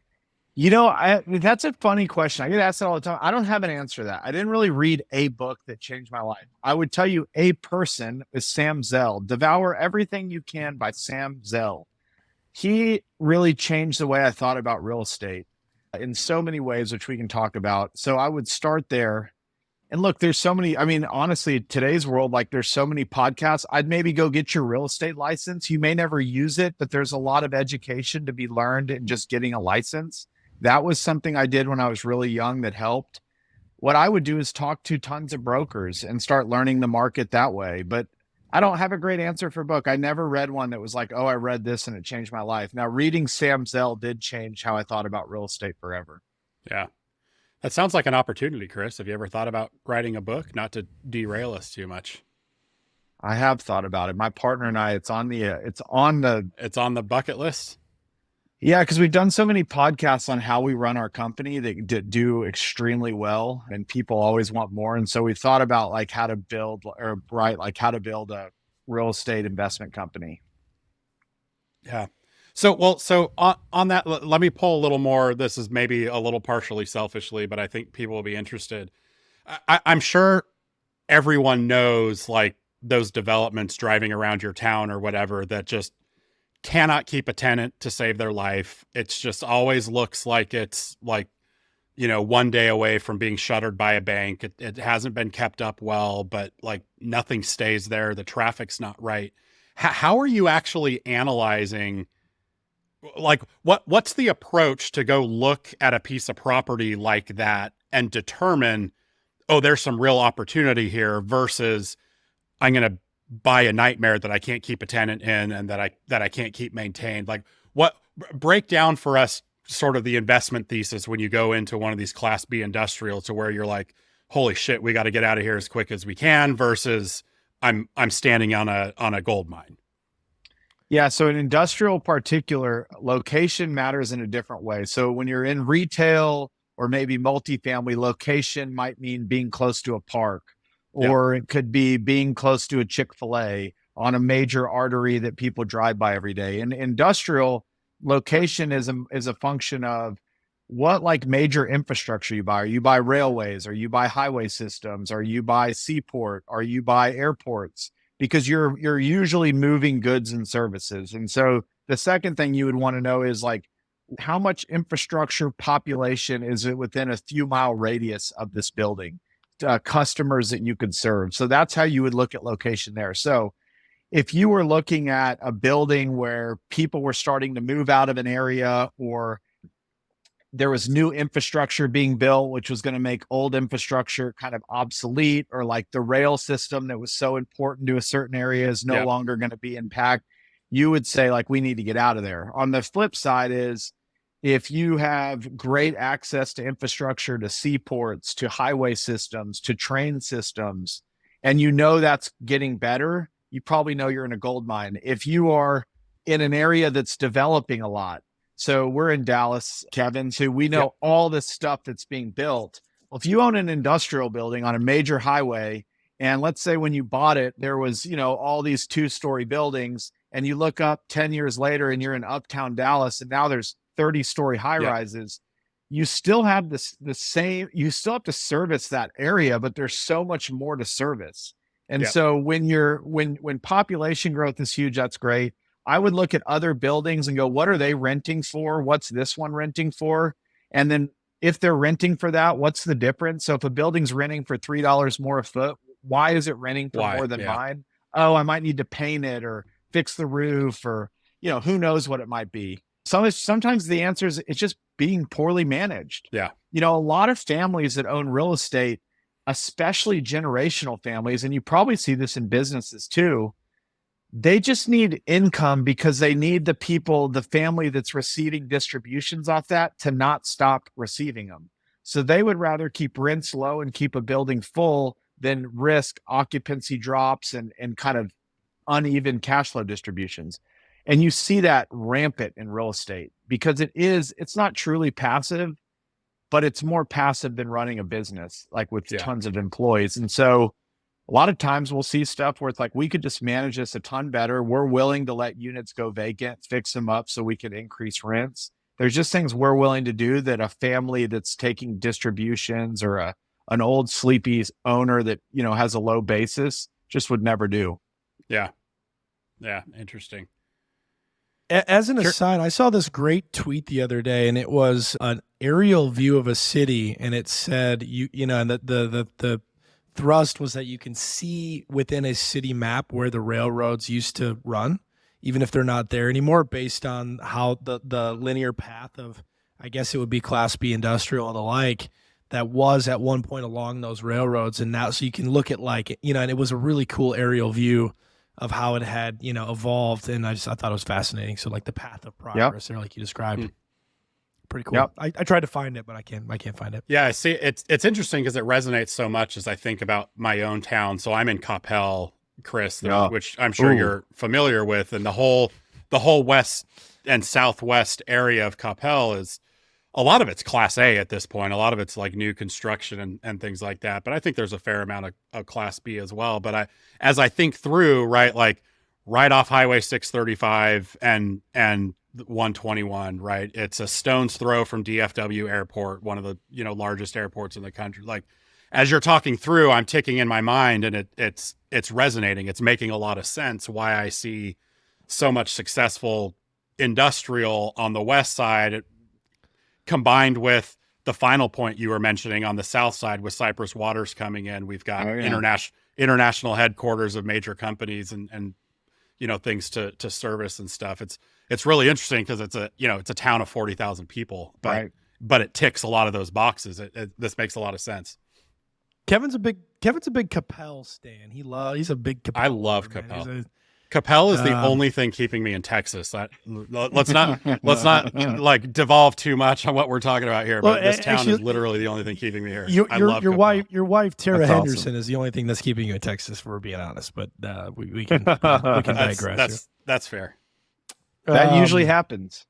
Speaker 5: That's a funny question. I get asked that all the time. I don't have an answer to that. I didn't really read a book that changed my life. I would tell you a person is Sam Zell. Devour Everything You Can by Sam Zell. He really changed the way I thought about real estate in so many ways, which we can talk about. So I would start there. And look, there's so many, I mean, honestly, today's world, like there's so many podcasts. I'd maybe go get your real estate license. You may never use it, but there's a lot of education to be learned in just getting a license. That was something I did when I was really young that helped. What I would do is talk to tons of brokers and start learning the market that way. But I don't have a great answer for a book. I never read one that was like, oh, I read this and it changed my life. Now, reading Sam Zell did change how I thought about real estate forever.
Speaker 3: Yeah. That sounds like an opportunity, Chris. Have you ever thought about writing a book? Not to derail us too much.
Speaker 5: I have thought about it. My partner and I, it's on the
Speaker 3: bucket list.
Speaker 5: Yeah, because we've done so many podcasts on how we run our company that do extremely well, and people always want more. And so we thought about like how to build a real estate investment company.
Speaker 3: Yeah. So on that, let me pull a little more. This is maybe a little partially selfishly, but I think people will be interested. I'm sure everyone knows like those developments driving around your town or whatever that just cannot keep a tenant to save their life. It's just always looks like it's like, one day away from being shuttered by a bank. It hasn't been kept up well, but like nothing stays there. The traffic's not right. How are you actually analyzing, like what's the approach to go look at a piece of property like that and determine, oh, there's some real opportunity here versus I'm going to buy a nightmare that I can't keep a tenant in and that I can't keep maintained? Like break down for us sort of the investment thesis when you go into one of these Class B industrial to where you're like, holy shit, we got to get out of here as quick as we can versus I'm standing on a gold mine.
Speaker 5: Yeah. So in industrial particular, location matters in a different way. So when you're in retail or maybe multifamily, location might mean being close to a park, or it could be being close to a Chick-fil-A on a major artery that people drive by every day. And industrial location is a function of what like major infrastructure you buy. Or you buy railways, or you buy highway systems, or you buy seaport, or you buy airports, because you're usually moving goods and services. And so the second thing you would want to know is like, how much infrastructure population is it within a few mile radius of this building? Customers that you could serve. So that's how you would look at location there. So if you were looking at a building where people were starting to move out of an area, or there was new infrastructure being built, which was going to make old infrastructure kind of obsolete, or like the rail system that was so important to a certain area is no longer going to be intact, you would say like, we need to get out of there. On the flip side is, if you have great access to infrastructure, to seaports, to highway systems, to train systems, and that's getting better, you probably know you're in a gold mine. If you are in an area that's developing a lot, so we're in Dallas, Kevin, so we know all this stuff that's being built. Well, if you own an industrial building on a major highway, and let's say when you bought it, there was, all these 2-story buildings, and you look up 10 years later and you're in uptown Dallas, and now there's 30-story high rises, you still have you still have to service that area, but there's so much more to service. And so when population growth is huge, that's great. I would look at other buildings and go, what are they renting for? What's this one renting for? And then if they're renting for that, what's the difference? So if a building's renting for $3 more a foot, why is it renting for more than mine? Oh, I might need to paint it or fix the roof, or, who knows what it might be. Sometimes the answer is it's just being poorly managed.
Speaker 3: Yeah.
Speaker 5: A lot of families that own real estate, especially generational families, and you probably see this in businesses too, they just need income because they need the family that's receiving distributions off that to not stop receiving them. So they would rather keep rents low and keep a building full than risk occupancy drops and kind of uneven cash flow distributions. And you see that rampant in real estate because it's not truly passive, but it's more passive than running a business, like with tons of employees. And so A lot of times we'll see stuff where it's like, we could just manage this a ton better. We're willing to let units go vacant, fix them up so we can increase rents. There's just things we're willing to do that a family that's taking distributions or an old sleepy owner that, has a low basis just would never do.
Speaker 3: Yeah. Interesting.
Speaker 4: As an aside, I saw this great tweet the other day, and it was an aerial view of a city, and it said, and the thrust was that you can see within a city map where the railroads used to run, even if they're not there anymore, based on how the linear path of, I guess it would be Class B industrial and the like, that was at one point along those railroads. And now, so you can look at and it was a really cool aerial view of how it had, evolved. And I thought it was fascinating. So like the path of progress there, like you described. Pretty cool.
Speaker 5: Yep.
Speaker 4: I tried to find it, but I can't find it.
Speaker 3: Yeah, I see. It's interesting because it resonates so much as I think about my own town. So I'm in Coppell, Chris, which I'm sure you're familiar with, and the whole west and southwest area of Coppell is, a lot of it's Class A at this point. A lot of it's like new construction and things like that. But I think there's a fair amount of Class B as well. But as I think through, right off Highway 635 and 121, right? It's a stone's throw from DFW Airport, one of the largest airports in the country. Like, as you're talking through, I'm ticking in my mind, and it's resonating. It's making a lot of sense why I see so much successful industrial on the west side, combined with the final point you were mentioning on the south side with Cypress Waters coming in. We've got international headquarters of major companies and things to service and stuff. It's really interesting because it's a town of 40,000 people, but it ticks a lot of those boxes. This makes a lot of sense.
Speaker 4: Kevin's a big Coppell stan. He's a big Coppell.
Speaker 3: I love Coppell. Coppell is the only thing keeping me in Texas. Let's not like devolve too much on what we're talking about here. But this town is literally the only thing keeping me here.
Speaker 4: Your wife Tara Henderson is the only thing that's keeping you in Texas, if we're being honest. But we can digress.
Speaker 3: That's fair.
Speaker 5: That usually happens.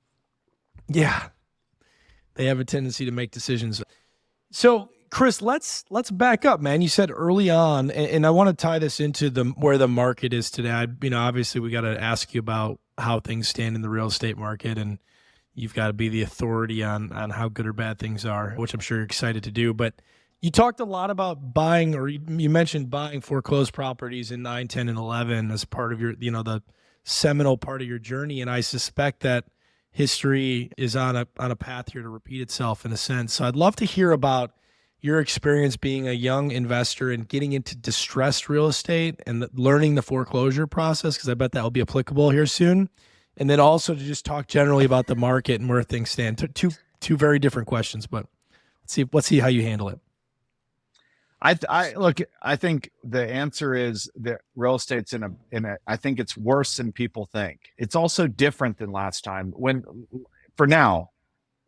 Speaker 4: Yeah, they have a tendency to make decisions. So, Chris, let's back up, man. You said early on, and I want to tie this into where the market is today. Obviously, we got to ask you about how things stand in the real estate market, and you've got to be the authority on how good or bad things are, which I'm sure you're excited to do. But you talked a lot about buying, or you mentioned buying foreclosed properties in 9, 10, and 11 as part of your, the seminal part of your journey, and I suspect that history is on a path here to repeat itself in a sense. So I'd love to hear about your experience being a young investor and getting into distressed real estate and learning the foreclosure process, because I bet that will be applicable here soon. And then also to just talk generally about the market and where things stand. Two very different questions, but let's see how you handle it.
Speaker 5: I think the answer is that real estate's I think it's worse than people think. It's also different than last time.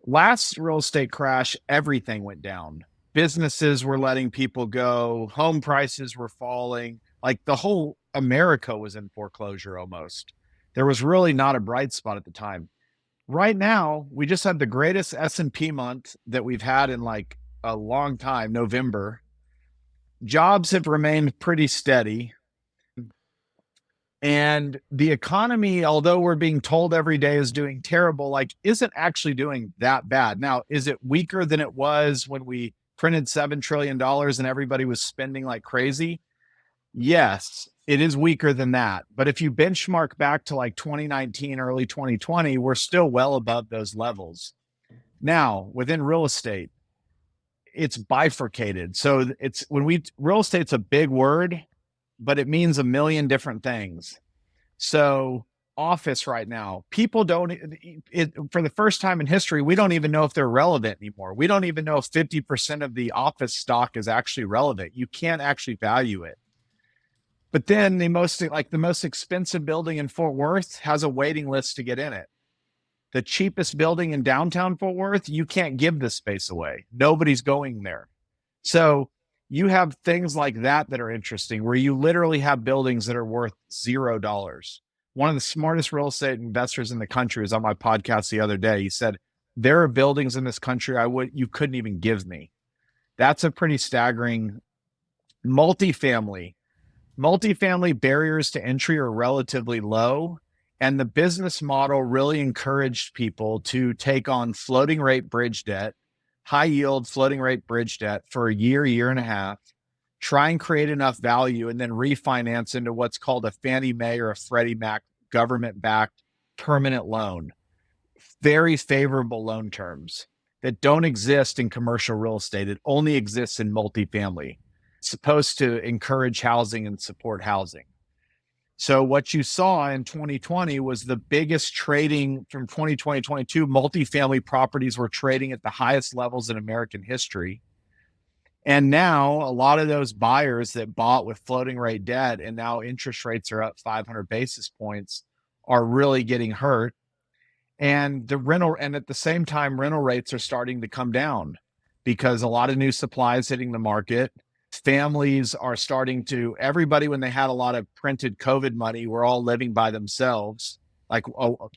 Speaker 5: Last real estate crash, everything went down. Businesses were letting people go. Home prices were falling. Like, the whole America was in foreclosure almost. There was really not a bright spot at the time. Right now, we just had the greatest S&P month that we've had in like a long time, November. Jobs have remained pretty steady. And the economy, although we're being told every day is doing terrible, isn't actually doing that bad. Now, is it weaker than it was when we printed $7 trillion and everybody was spending like crazy? Yes, it is weaker than that. But if you benchmark back to like 2019, early 2020, we're still well above those levels. Now, within real estate, it's bifurcated. So real estate's a big word, but it means a million different things. So office right now, people for the first time in history, we don't even know if they're relevant anymore. We don't even know if 50% of the office stock is actually relevant. You can't actually value it. But then the most expensive building in Fort Worth has a waiting list to get in it. The cheapest building in downtown Fort Worth, you can't give the space away. Nobody's going there. So you have things like that are interesting, where you literally have buildings that are worth $0. One of the smartest real estate investors in the country was on my podcast the other day. He said, there are buildings in this country you couldn't even give me. That's a pretty staggering. Multifamily. Multifamily barriers to entry are relatively low, and the business model really encouraged people to take on floating rate bridge debt, high yield floating rate bridge debt for a year and a half, try and create enough value, and then refinance into what's called a Fannie Mae or a Freddie Mac government-backed permanent loan. Very favorable loan terms that don't exist in commercial real estate. It only exists in multifamily. It's supposed to encourage housing and support housing. So what you saw in 2020 was the biggest trading from 2020 to 2022. Multifamily properties were trading at the highest levels in American history. And now a lot of those buyers that bought with floating rate debt and now interest rates are up 500 basis points are really getting hurt. And at the same time, rental rates are starting to come down because a lot of new supply is hitting the market. Families are everybody, when they had a lot of printed COVID money, were all living by themselves, like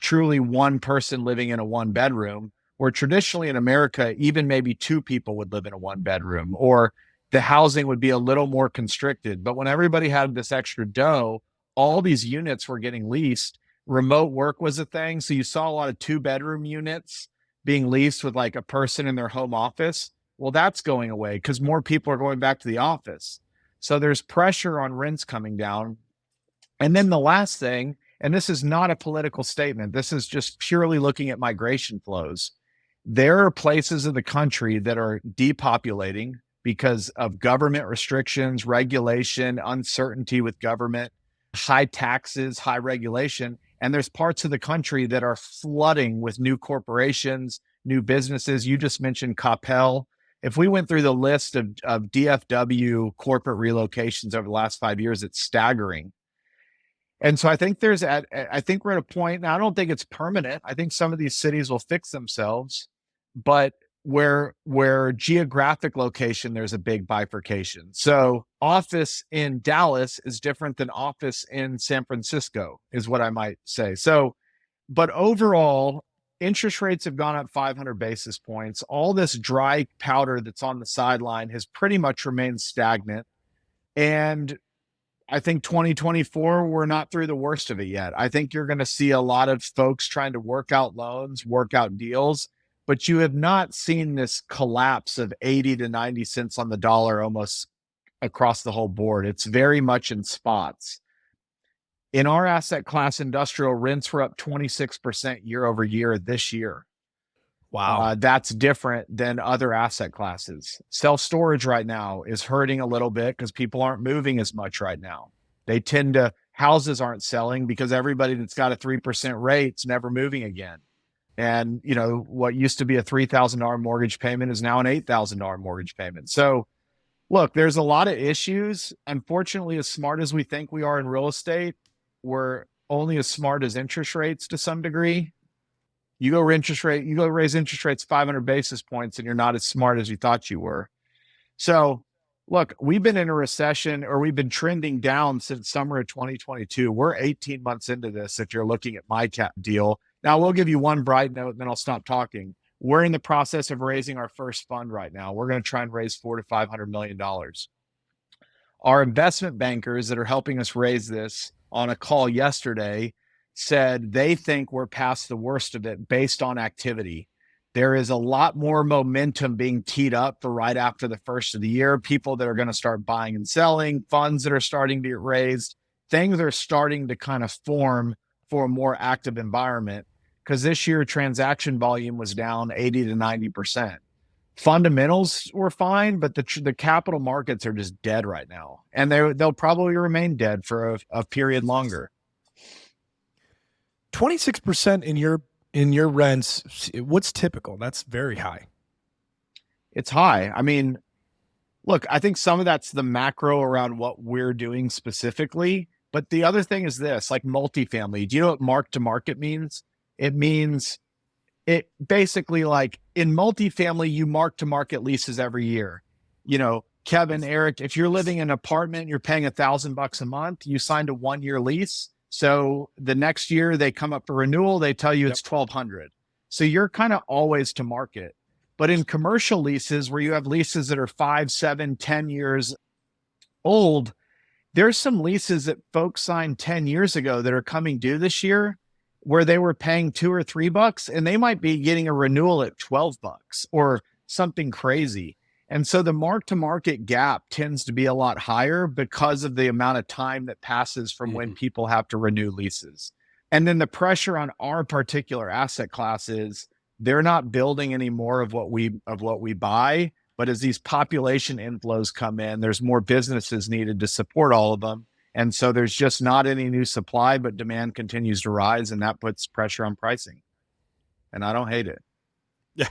Speaker 5: truly one person living in a one bedroom, where traditionally in America, even maybe two people would live in a one bedroom, or the housing would be a little more constricted. But when everybody had this extra dough, all these units were getting leased. Remote work was a thing. So you saw a lot of 2-bedroom units being leased with like a person in their home office. Well, that's going away because more people are going back to the office. So there's pressure on rents coming down. And then the last thing, and this is not a political statement, this is just purely looking at migration flows. There are places of the country that are depopulating because of government restrictions, regulation, uncertainty with government, high taxes, high regulation. And there's parts of the country that are flooding with new corporations, new businesses. You just mentioned Coppell. If we went through the list of DFW corporate relocations over the last 5 years, it's staggering. And so I think we're at a point now. I don't think it's permanent. I think some of these cities will fix themselves, but where geographic location, there's a big bifurcation. So office in Dallas is different than office in San Francisco, is what I might say. So, but overall, interest rates have gone up 500 basis points. All this dry powder that's on the sideline has pretty much remained stagnant. And I think 2024, we're not through the worst of it yet. I think you're going to see a lot of folks trying to work out loans, work out deals, but you have not seen this collapse of 80 to 90 cents on the dollar almost across the whole board. It's very much in spots. In our asset class, industrial, rents were up 26% year over year this year.
Speaker 4: Wow.
Speaker 5: That's different than other asset classes. Self-storage right now is hurting a little bit because people aren't moving as much right now. Houses aren't selling because everybody that's got a 3% rate is never moving again. And, what used to be a $3,000 mortgage payment is now an $8,000 mortgage payment. So look, there's a lot of issues. Unfortunately, as smart as we think we are in real estate, we're only as smart as interest rates to some degree. You go raise interest rates 500 basis points and you're not as smart as you thought you were. So look, we've been in a recession, or we've been trending down since summer of 2022. We're 18 months into this. If you're looking at my cap deal, now we'll give you one bright note and then I'll stop talking. We're in the process of raising our first fund right now. We're going to try and raise $400 to $500 million. Our investment bankers that are helping us raise this on a call yesterday said they think we're past the worst of it based on activity. There is a lot more momentum being teed up for right after the first of the year. People that are going to start buying and selling, funds that are starting to get raised, things are starting to kind of form for a more active environment, because this year transaction volume was down 80 to 90%. Fundamentals were fine, but the capital markets are just dead right now. And they'll probably remain dead for a period longer.
Speaker 4: 26% in your rents, what's typical? That's very high.
Speaker 5: It's high. I mean, look, I think some of that's the macro around what we're doing specifically. But the other thing is this, like multifamily. Do you know what mark to market means? It means it basically, like in multifamily, you mark to market leases every year. Kevin, Eric, if you're living in an apartment, you're paying $1,000 a month, you signed a 1-year lease. So the next year they come up for renewal, they tell you it's $1,200. So you're kind of always to market. But in commercial leases, where you have leases that are 5, 7, 10 years old, there's some leases that folks signed 10 years ago that are coming due this year where they were paying $2 or $3 and they might be getting a renewal at $12 or something crazy. And so the mark to market gap tends to be a lot higher because of the amount of time that passes from when people have to renew leases. And then the pressure on our particular asset class is they're not building any more of what we buy. But as these population inflows come in, there's more businesses needed to support all of them. And so there's just not any new supply, but demand continues to rise, and that puts pressure on pricing. And I don't hate it.
Speaker 3: Yeah.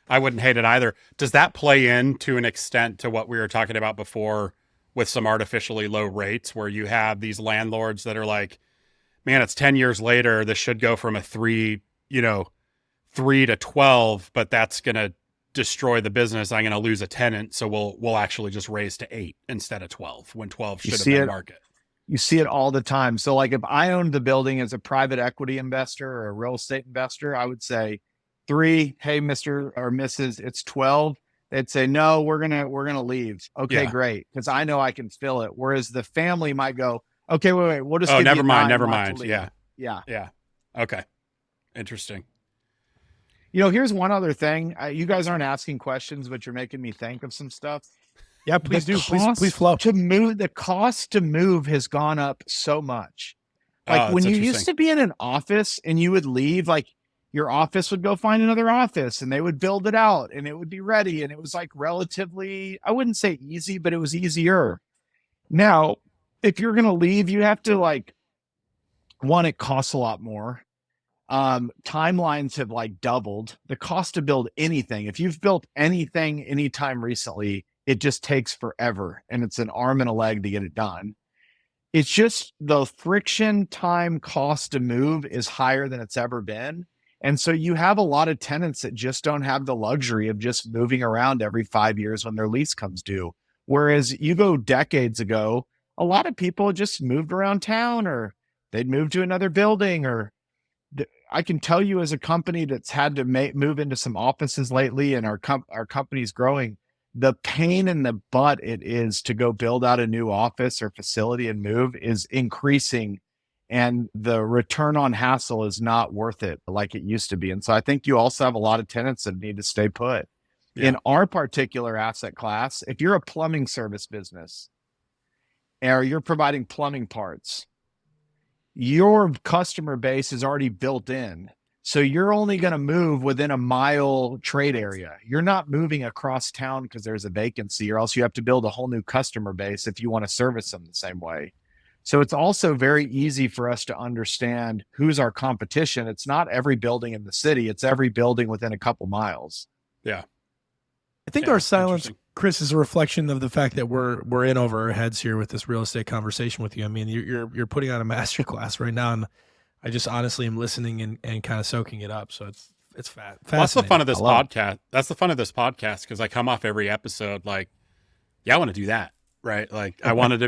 Speaker 3: I wouldn't hate it either. Does that play in to an extent to what we were talking about before with some artificially low rates where you have these landlords that are like, man, it's 10 years later, this should go from a 3 to 12, but that's going to destroy the business. I'm going to lose a tenant. So we'll actually just raise to 8 instead of 12 when 12 should have been market.
Speaker 5: You see it all the time. So like if I owned the building as a private equity investor or a real estate investor, I would say 3, hey, Mr. or Mrs., it's 12. They'd say, no, we're going to leave. Okay, great. Cause I know I can fill it. Whereas the family might go, okay, wait, we'll just,
Speaker 3: never mind. Yeah.
Speaker 5: Yeah.
Speaker 3: Okay. Interesting.
Speaker 5: Here's one other thing. You guys aren't asking questions, but you're making me think of some stuff.
Speaker 4: Yeah, please do. Please flow.
Speaker 5: The cost to move has gone up so much. Like when you used to be in an office and you would leave, like your office would go find another office and they would build it out and it would be ready. And it was like relatively, I wouldn't say easy, but it was easier. Now, if you're going to leave, you have to it costs a lot more. Timelines have doubled the cost to build anything. If you've built anything anytime recently, it just takes forever and it's an arm and a leg to get it done. It's just the friction time cost to move is higher than it's ever been. And so you have a lot of tenants that just don't have the luxury of just moving around every 5 years when their lease comes due. Whereas you go decades ago, a lot of people just moved around town or they'd move to another building. Or I can tell you as a company that's had to move into some offices lately and our company's growing, the pain in the butt it is to go build out a new office or facility and move is increasing. And the return on hassle is not worth it like it used to be. And so I think you also have a lot of tenants that need to stay put. Yeah. In our particular asset class, if you're a plumbing service business or you're providing plumbing parts, your customer base is already built in. So you're only going to move within a mile trade area. You're not moving across town because there's a vacancy, or else you have to build a whole new customer base if you want to service them the same way. So it's also very easy for us to understand who's our competition. It's not every building in the city. It's every building within a couple miles.
Speaker 3: Yeah.
Speaker 4: I think our silence, Chris, is a reflection of the fact that we're in over our heads here with this real estate conversation with you. I mean, you're putting on a masterclass right now, and I just honestly am listening and kind of soaking it up. So it's fascinating.
Speaker 3: Well, that's the fun of this podcast. That's the fun of this podcast because I come off every episode like, yeah, I want to do that. Right. Like I wanted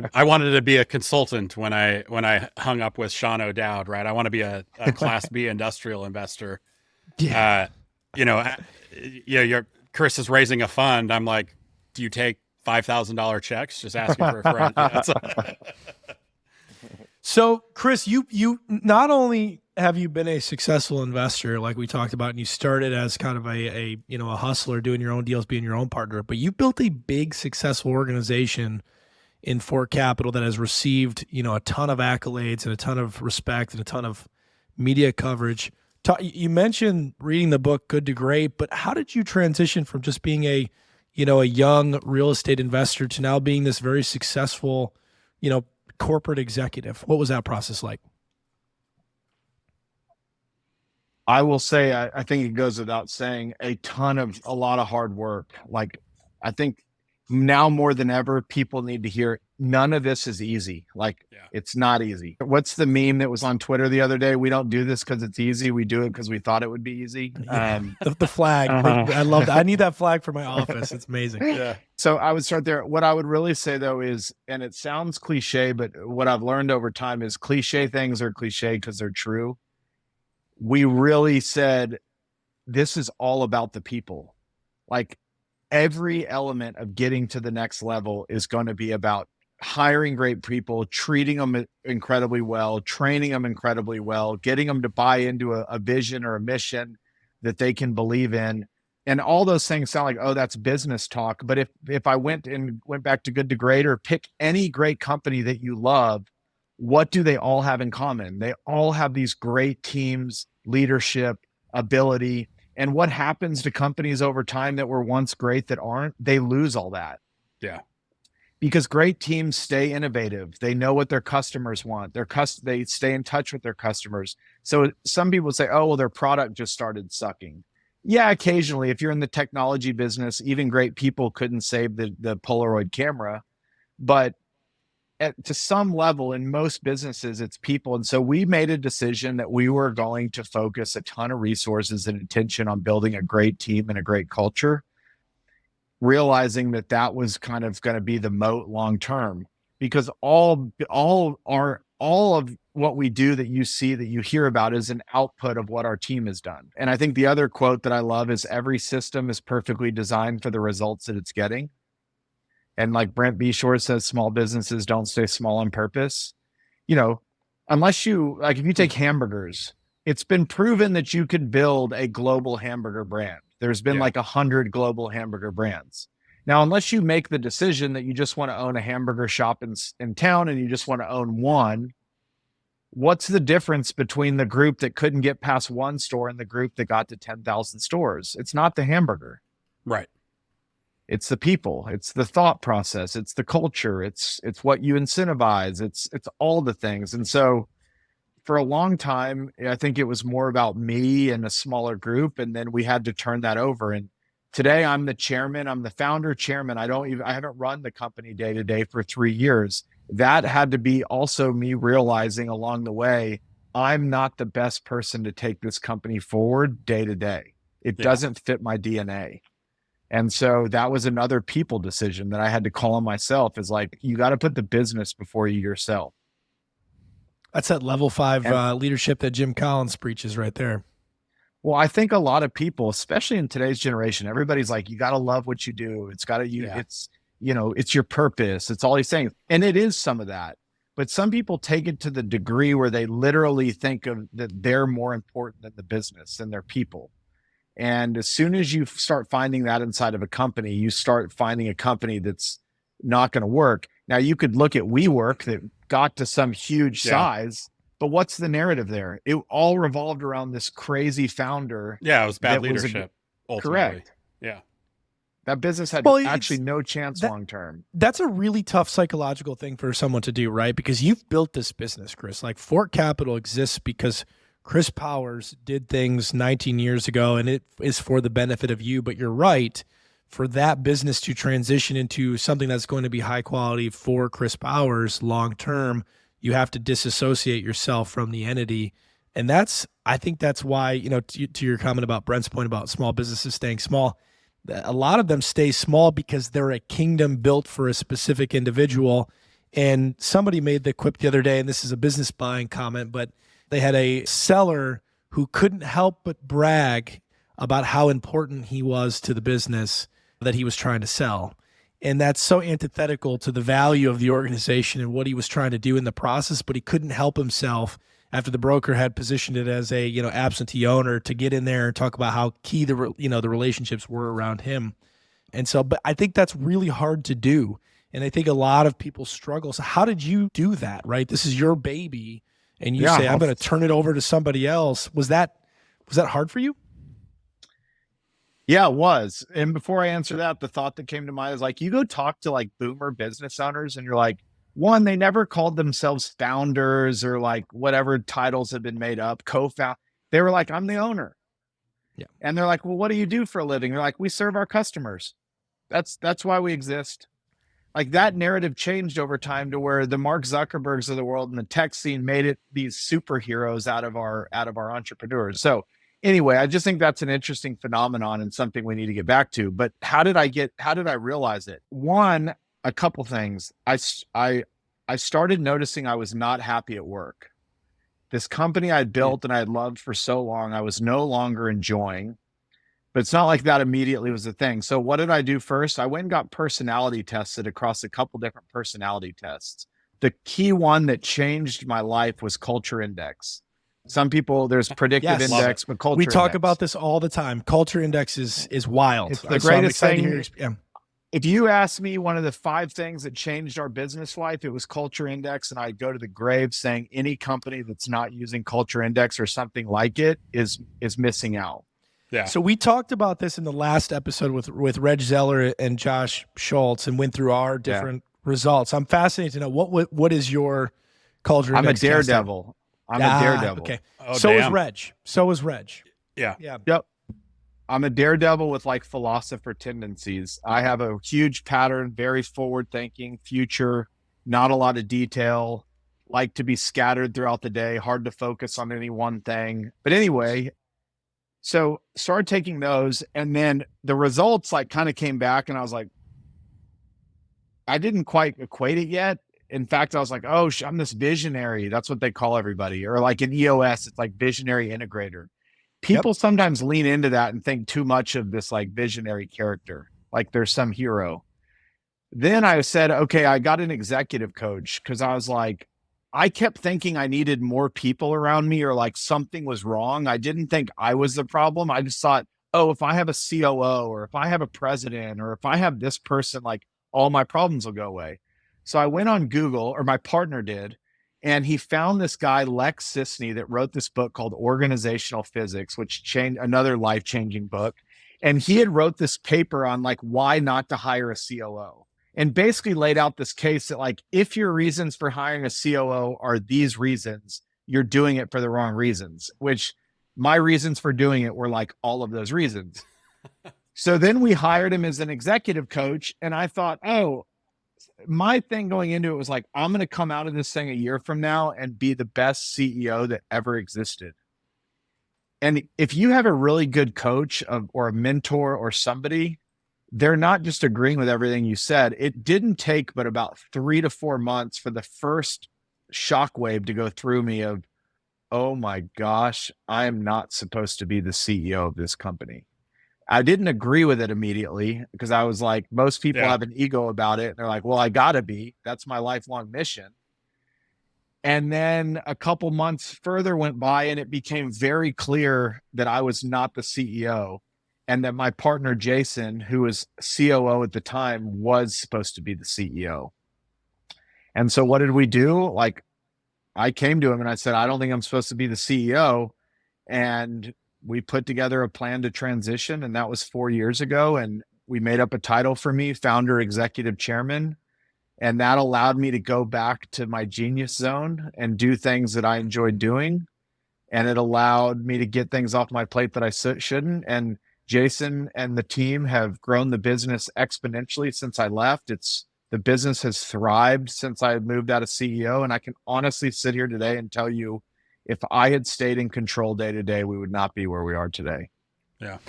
Speaker 3: to be a consultant when I hung up with Sean O'Dowd. Right. I want to be a Class B industrial investor. Yeah. Chris is raising a fund. I'm like, do you take $5,000 checks? Just asking for a friend. Yeah,
Speaker 4: so Chris, you not only have you been a successful investor, like we talked about, and you started as kind of a hustler doing your own deals, being your own partner, but you built a big successful organization in Fort Capital that has received, a ton of accolades and a ton of respect and a ton of media coverage. You mentioned reading the book Good to Great, but how did you transition from just being a young real estate investor to now being this very successful, corporate executive? What was that process like?
Speaker 5: I will say, I think it goes without saying, a lot of hard work. Like, I think now more than ever, people need to hear none of this is easy. It's not easy. What's the meme that was on Twitter the other day? We don't do this because it's easy. We do it because we thought it would be easy.
Speaker 4: Yeah. The flag. I love that. I need that flag for my office. It's amazing.
Speaker 5: Yeah. So I would start there. What I would really say though is, and it sounds cliche, but what I've learned over time is cliche things are cliche because they're true. We really said, this is all about the people. Like every element of getting to the next level is going to be about hiring great people, treating them incredibly well, training them incredibly well, getting them to buy into a vision or a mission that they can believe in. And all those things sound like, oh, that's business talk. But if I went back to Good to Great, or pick any great company that you love, what do they all have in common? They all have these great teams, leadership, ability. And what happens to companies over time that were once great that aren't? They lose all that.
Speaker 3: Yeah.
Speaker 5: Because great teams stay innovative. They know what their customers want. They stay in touch with their customers. So some people say, oh, well, their product just started sucking. Yeah, occasionally, if you're in the technology business, even great people couldn't save the Polaroid camera. But to some level, in most businesses, it's people. And so we made a decision that we were going to focus a ton of resources and attention on building a great team and a great culture, realizing that that was kind of going to be the moat long term. Because all of what we do that you see, that you hear about, is an output of what our team has done. And I think the other quote that I love is, every system is perfectly designed for the results that it's getting. And like Brent B. Shore says, small businesses don't stay small on purpose. You know, unless you, like, if you take hamburgers, it's been proven that you could build a global hamburger brand. There's been like 100 global hamburger brands. Now, unless you make the decision that you just want to own a hamburger shop in town and you just want to own one, what's the difference between the group that couldn't get past one store and the group that got to 10,000 stores? It's not the hamburger.
Speaker 3: Right.
Speaker 5: It's the people, it's the thought process, it's the culture, it's what you incentivize, it's all the things. And so for a long time, I think it was more about me and a smaller group. And then we had to turn that over. And today I'm the chairman, I'm the founder chairman. I haven't run the company day to day for 3 years. That had to be also me realizing along the way, I'm not the best person to take this company forward day to day. It doesn't fit my DNA. And so that was another people decision that I had to call on myself, is like, you got to put the business before you yourself.
Speaker 4: That's that level 5 leadership that Jim Collins preaches right there.
Speaker 5: Well, I think a lot of people, especially in today's generation, everybody's like, you got to love what you do. It's got to, it's, it's your purpose. It's all he's saying. And it is some of that. But some people take it to the degree where they literally think of that they're more important than the business and their people. And as soon as you start finding that inside of a company, you start finding a company that's not going to work. Now, you could look at WeWork that got to some huge size, but what's the narrative there? It all revolved around this crazy founder.
Speaker 3: Yeah, it was bad leadership.
Speaker 5: Correct.
Speaker 3: Yeah.
Speaker 5: That business had actually no chance long term.
Speaker 4: That's a really tough psychological thing for someone to do, right? Because you've built this business, Chris. Like, Fort Capital exists because Chris Powers did things 19 years ago, and it is for the benefit of you. But you're right, for that business to transition into something that's going to be high quality for Chris Powers long term, you have to disassociate yourself from the entity. And I think that's why, to your comment about Brent's point about small businesses staying small, a lot of them stay small because they're a kingdom built for a specific individual. And somebody made the quip the other day, and this is a business buying comment, but they had a seller who couldn't help but brag about how important he was to the business that he was trying to sell. And that's so antithetical to the value of the organization and what he was trying to do in the process, but he couldn't help himself after the broker had positioned it as a, absentee owner, to get in there and talk about how key the relationships were around him. And so, but I think that's really hard to do. And I think a lot of people struggle. So how did you do that, right? This is your baby. And you say, I'm going to turn it over to somebody else. Was that hard for you?
Speaker 5: Yeah, it was. And before I answer that, the thought that came to mind is like, you go talk to like boomer business owners and you're like, one, they never called themselves founders or like whatever titles had been made up, co-found. They were like, I'm the owner.
Speaker 4: Yeah.
Speaker 5: And they're like, well, what do you do for a living? They're like, we serve our customers. That's why we exist. Like, that narrative changed over time to where the Mark Zuckerbergs of the world and the tech scene made it these superheroes out of our entrepreneurs. So anyway, I just think that's an interesting phenomenon and something we need to get back to. But how did I realize it? One, a couple things. I started noticing I was not happy at work. This company I built and I had loved for so long, I was no longer enjoying. But it's not like that immediately was the thing. So what did I do first? I went and got personality tested across a couple different personality tests. The key one that changed my life was culture index. Some people, there's predictive
Speaker 4: Yes.
Speaker 5: index, but culture
Speaker 4: We talk
Speaker 5: index.
Speaker 4: about this all the time. Culture index is wild.
Speaker 5: It's the
Speaker 4: So I'm
Speaker 5: greatest
Speaker 4: excited to
Speaker 5: thing.
Speaker 4: hear your yeah.
Speaker 5: If you ask me one of the 5 things that changed our business life, it was culture index. And I'd go to the grave saying any company that's not using culture index or something like it is missing out.
Speaker 3: Yeah.
Speaker 4: So we talked about this in the last episode with Reg Zeller and Josh Schultz and went through our different results. I'm fascinated to know what is your culture
Speaker 5: I'm a
Speaker 4: index testing?
Speaker 5: daredevil. I'm a daredevil.
Speaker 4: Okay.
Speaker 3: Oh,
Speaker 4: so is
Speaker 3: damn.
Speaker 4: Reg. So is Reg.
Speaker 3: Yeah.
Speaker 4: Yeah.
Speaker 5: Yep. I'm a daredevil with like philosopher tendencies. I have a huge pattern, very forward thinking, future, not a lot of detail, like to be scattered throughout the day, hard to focus on any one thing. But anyway, so started taking those, and then the results like kind of came back, and I was like, I didn't quite equate it yet. In fact, I was like, oh, I'm this visionary. That's what they call everybody. Or like in EOS, it's like visionary integrator. People sometimes lean into that and think too much of this like visionary character, like there's some hero. Then I said, okay, I got an executive coach because I was like, I kept thinking I needed more people around me or like something was wrong. I didn't think I was the problem. I just thought, oh, if I have a COO or if I have a president or if I have this person, like all my problems will go away. So I went on Google, or my partner did, and he found this guy, Lex Sisney, that wrote this book called Organizational Physics, which changed another life-changing book. And he had wrote this paper on like why not to hire a COO. And basically laid out this case that like, if your reasons for hiring a COO are these reasons, you're doing it for the wrong reasons, which my reasons for doing it were like all of those reasons. So then we hired him as an executive coach. And I thought, oh, my thing going into it was like, I'm going to come out of this thing a year from now and be the best CEO that ever existed. And if you have a really good coach or a mentor or somebody, they're not just agreeing with everything you said. It didn't take but about 3 to 4 months for the first shockwave to go through me of, oh my gosh, I am not supposed to be the CEO of this company. I didn't agree with it immediately because I was like, most people have an ego about it. And they're like, well, I gotta be, that's my lifelong mission. And then a couple months further went by and it became very clear that I was not the CEO. And that my partner, Jason, who was COO at the time, was supposed to be the CEO. And so what did we do? Like, I came to him and I said, I don't think I'm supposed to be the CEO. And we put together a plan to transition. And that was 4 years ago. And we made up a title for me, founder, executive chairman. And that allowed me to go back to my genius zone and do things that I enjoyed doing. And it allowed me to get things off my plate that I shouldn't. And Jason and the team have grown the business exponentially since I left. The business has thrived since I moved out of CEO. And I can honestly sit here today and tell you, if I had stayed in control day to day, we would not be where we are today.
Speaker 3: Yeah.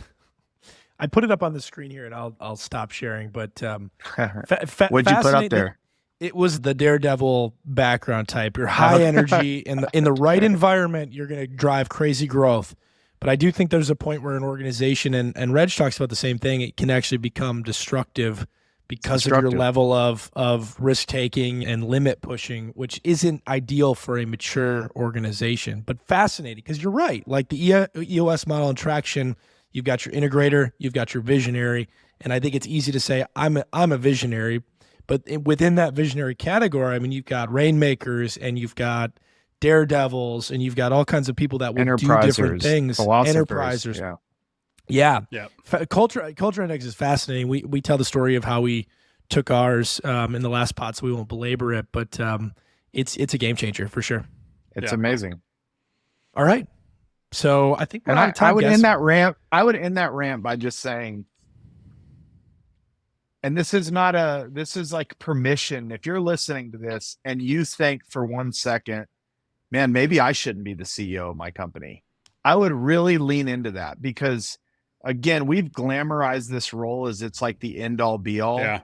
Speaker 4: I put it up on the screen here and I'll stop sharing, but
Speaker 5: What'd you put up there?
Speaker 4: It was the daredevil background type. You're high energy in the right environment. You're going to drive crazy growth. But I do think there's a point where an organization, and Reg talks about the same thing, it can actually become destructive because of your level of risk taking and limit pushing, which isn't ideal for a mature organization. But fascinating, because you're right. Like the EOS model and traction, you've got your integrator, you've got your visionary, and I think it's easy to say I'm a visionary, but within that visionary category, I mean, you've got rainmakers and you've got daredevils and you've got all kinds of people that will do different things. Enterprisers. Yeah. Culture index is fascinating. We tell the story of how we took ours in the last pod, so we won't belabor it, but it's a game changer for sure.
Speaker 5: It's amazing.
Speaker 4: All right. So I think
Speaker 5: I would end that rant. I would end that rant by just saying, and this is like permission. If you're listening to this and you think for 1 second, man, maybe I shouldn't be the CEO of my company, I would really lean into that because, again, we've glamorized this role as it's like the end all be all.
Speaker 3: Yeah.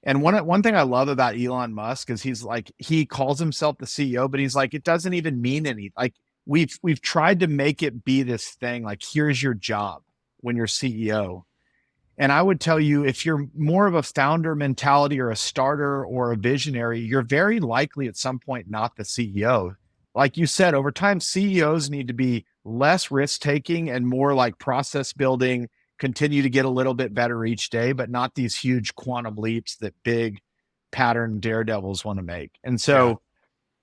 Speaker 5: And one thing I love about Elon Musk is he's like, he calls himself the CEO, but he's like, it doesn't even mean any, like we've tried to make it be this thing. Like, here's your job. when you're CEO. And I would tell you, if you're more of a founder mentality or a starter or a visionary, you're very likely at some point not the CEO. Like you said, over time, CEOs need to be less risk taking and more like process building, continue to get a little bit better each day, but not these huge quantum leaps that big pattern daredevils want to make. And so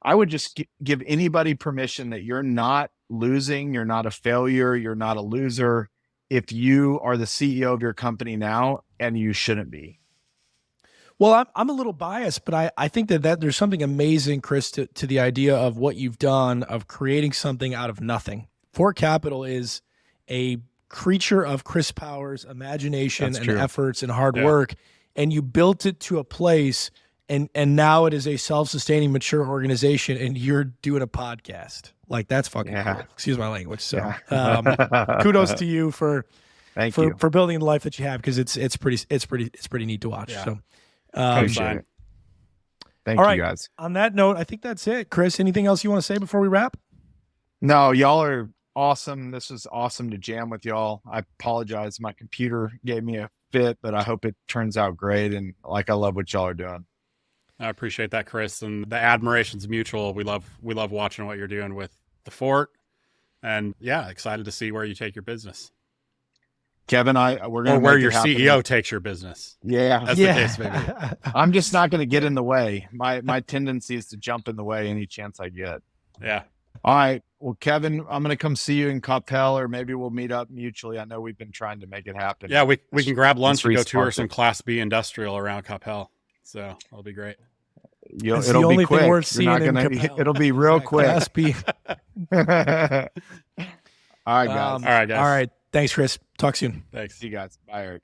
Speaker 5: I would just give anybody permission that you're not losing, you're not a failure, you're not a loser if you are the CEO of your company now, and you shouldn't be.
Speaker 4: Well, I'm a little biased, but I think that there's something amazing, Chris, to the idea of what you've done of creating something out of nothing. Fort Capital is a creature of Chris Powers' imagination and efforts and hard work, and you built it to a place, and now it is a self-sustaining, mature organization, and you're doing a podcast. Like, that's fucking cool. Excuse my language. So kudos to you for building the life that you have, because it's pretty neat to watch. So
Speaker 5: appreciate it. Thank you, guys.
Speaker 4: On that note, I think that's it. Chris, anything else you want to say before we wrap?
Speaker 5: No, y'all are awesome. This was awesome to jam with y'all. I apologize. My computer gave me a fit, but I hope it turns out great. And I love what y'all are doing.
Speaker 3: I appreciate that, Chris, and the admiration's mutual. We love watching what you're doing with the Fort, and excited to see where you take your business.
Speaker 5: Kevin, we're going to
Speaker 3: where your CEO takes your business.
Speaker 5: Yeah,
Speaker 3: that's the case, maybe.
Speaker 5: I'm just not going to get in the way. My tendency is to jump in the way any chance I get.
Speaker 3: Yeah.
Speaker 5: All right. Well, Kevin, I'm going to come see you in Coppell, or maybe we'll meet up mutually. I know we've been trying to make it happen.
Speaker 3: Yeah, we can grab lunch and go tour some Class B industrial around Coppell. So that'll be great.
Speaker 5: It'll be quick. It'll be real quick.
Speaker 4: Class B.
Speaker 5: All right, guys.
Speaker 3: All right.
Speaker 4: Thanks, Chris. Talk soon.
Speaker 3: Thanks.
Speaker 5: See you guys. Bye, Eric.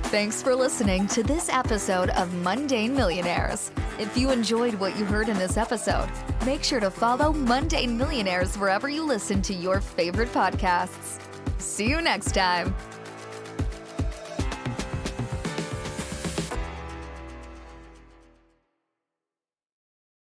Speaker 2: Thanks for listening to this episode of Mundane Millionaires. If you enjoyed what you heard in this episode, make sure to follow Mundane Millionaires wherever you listen to your favorite podcasts. See you next time.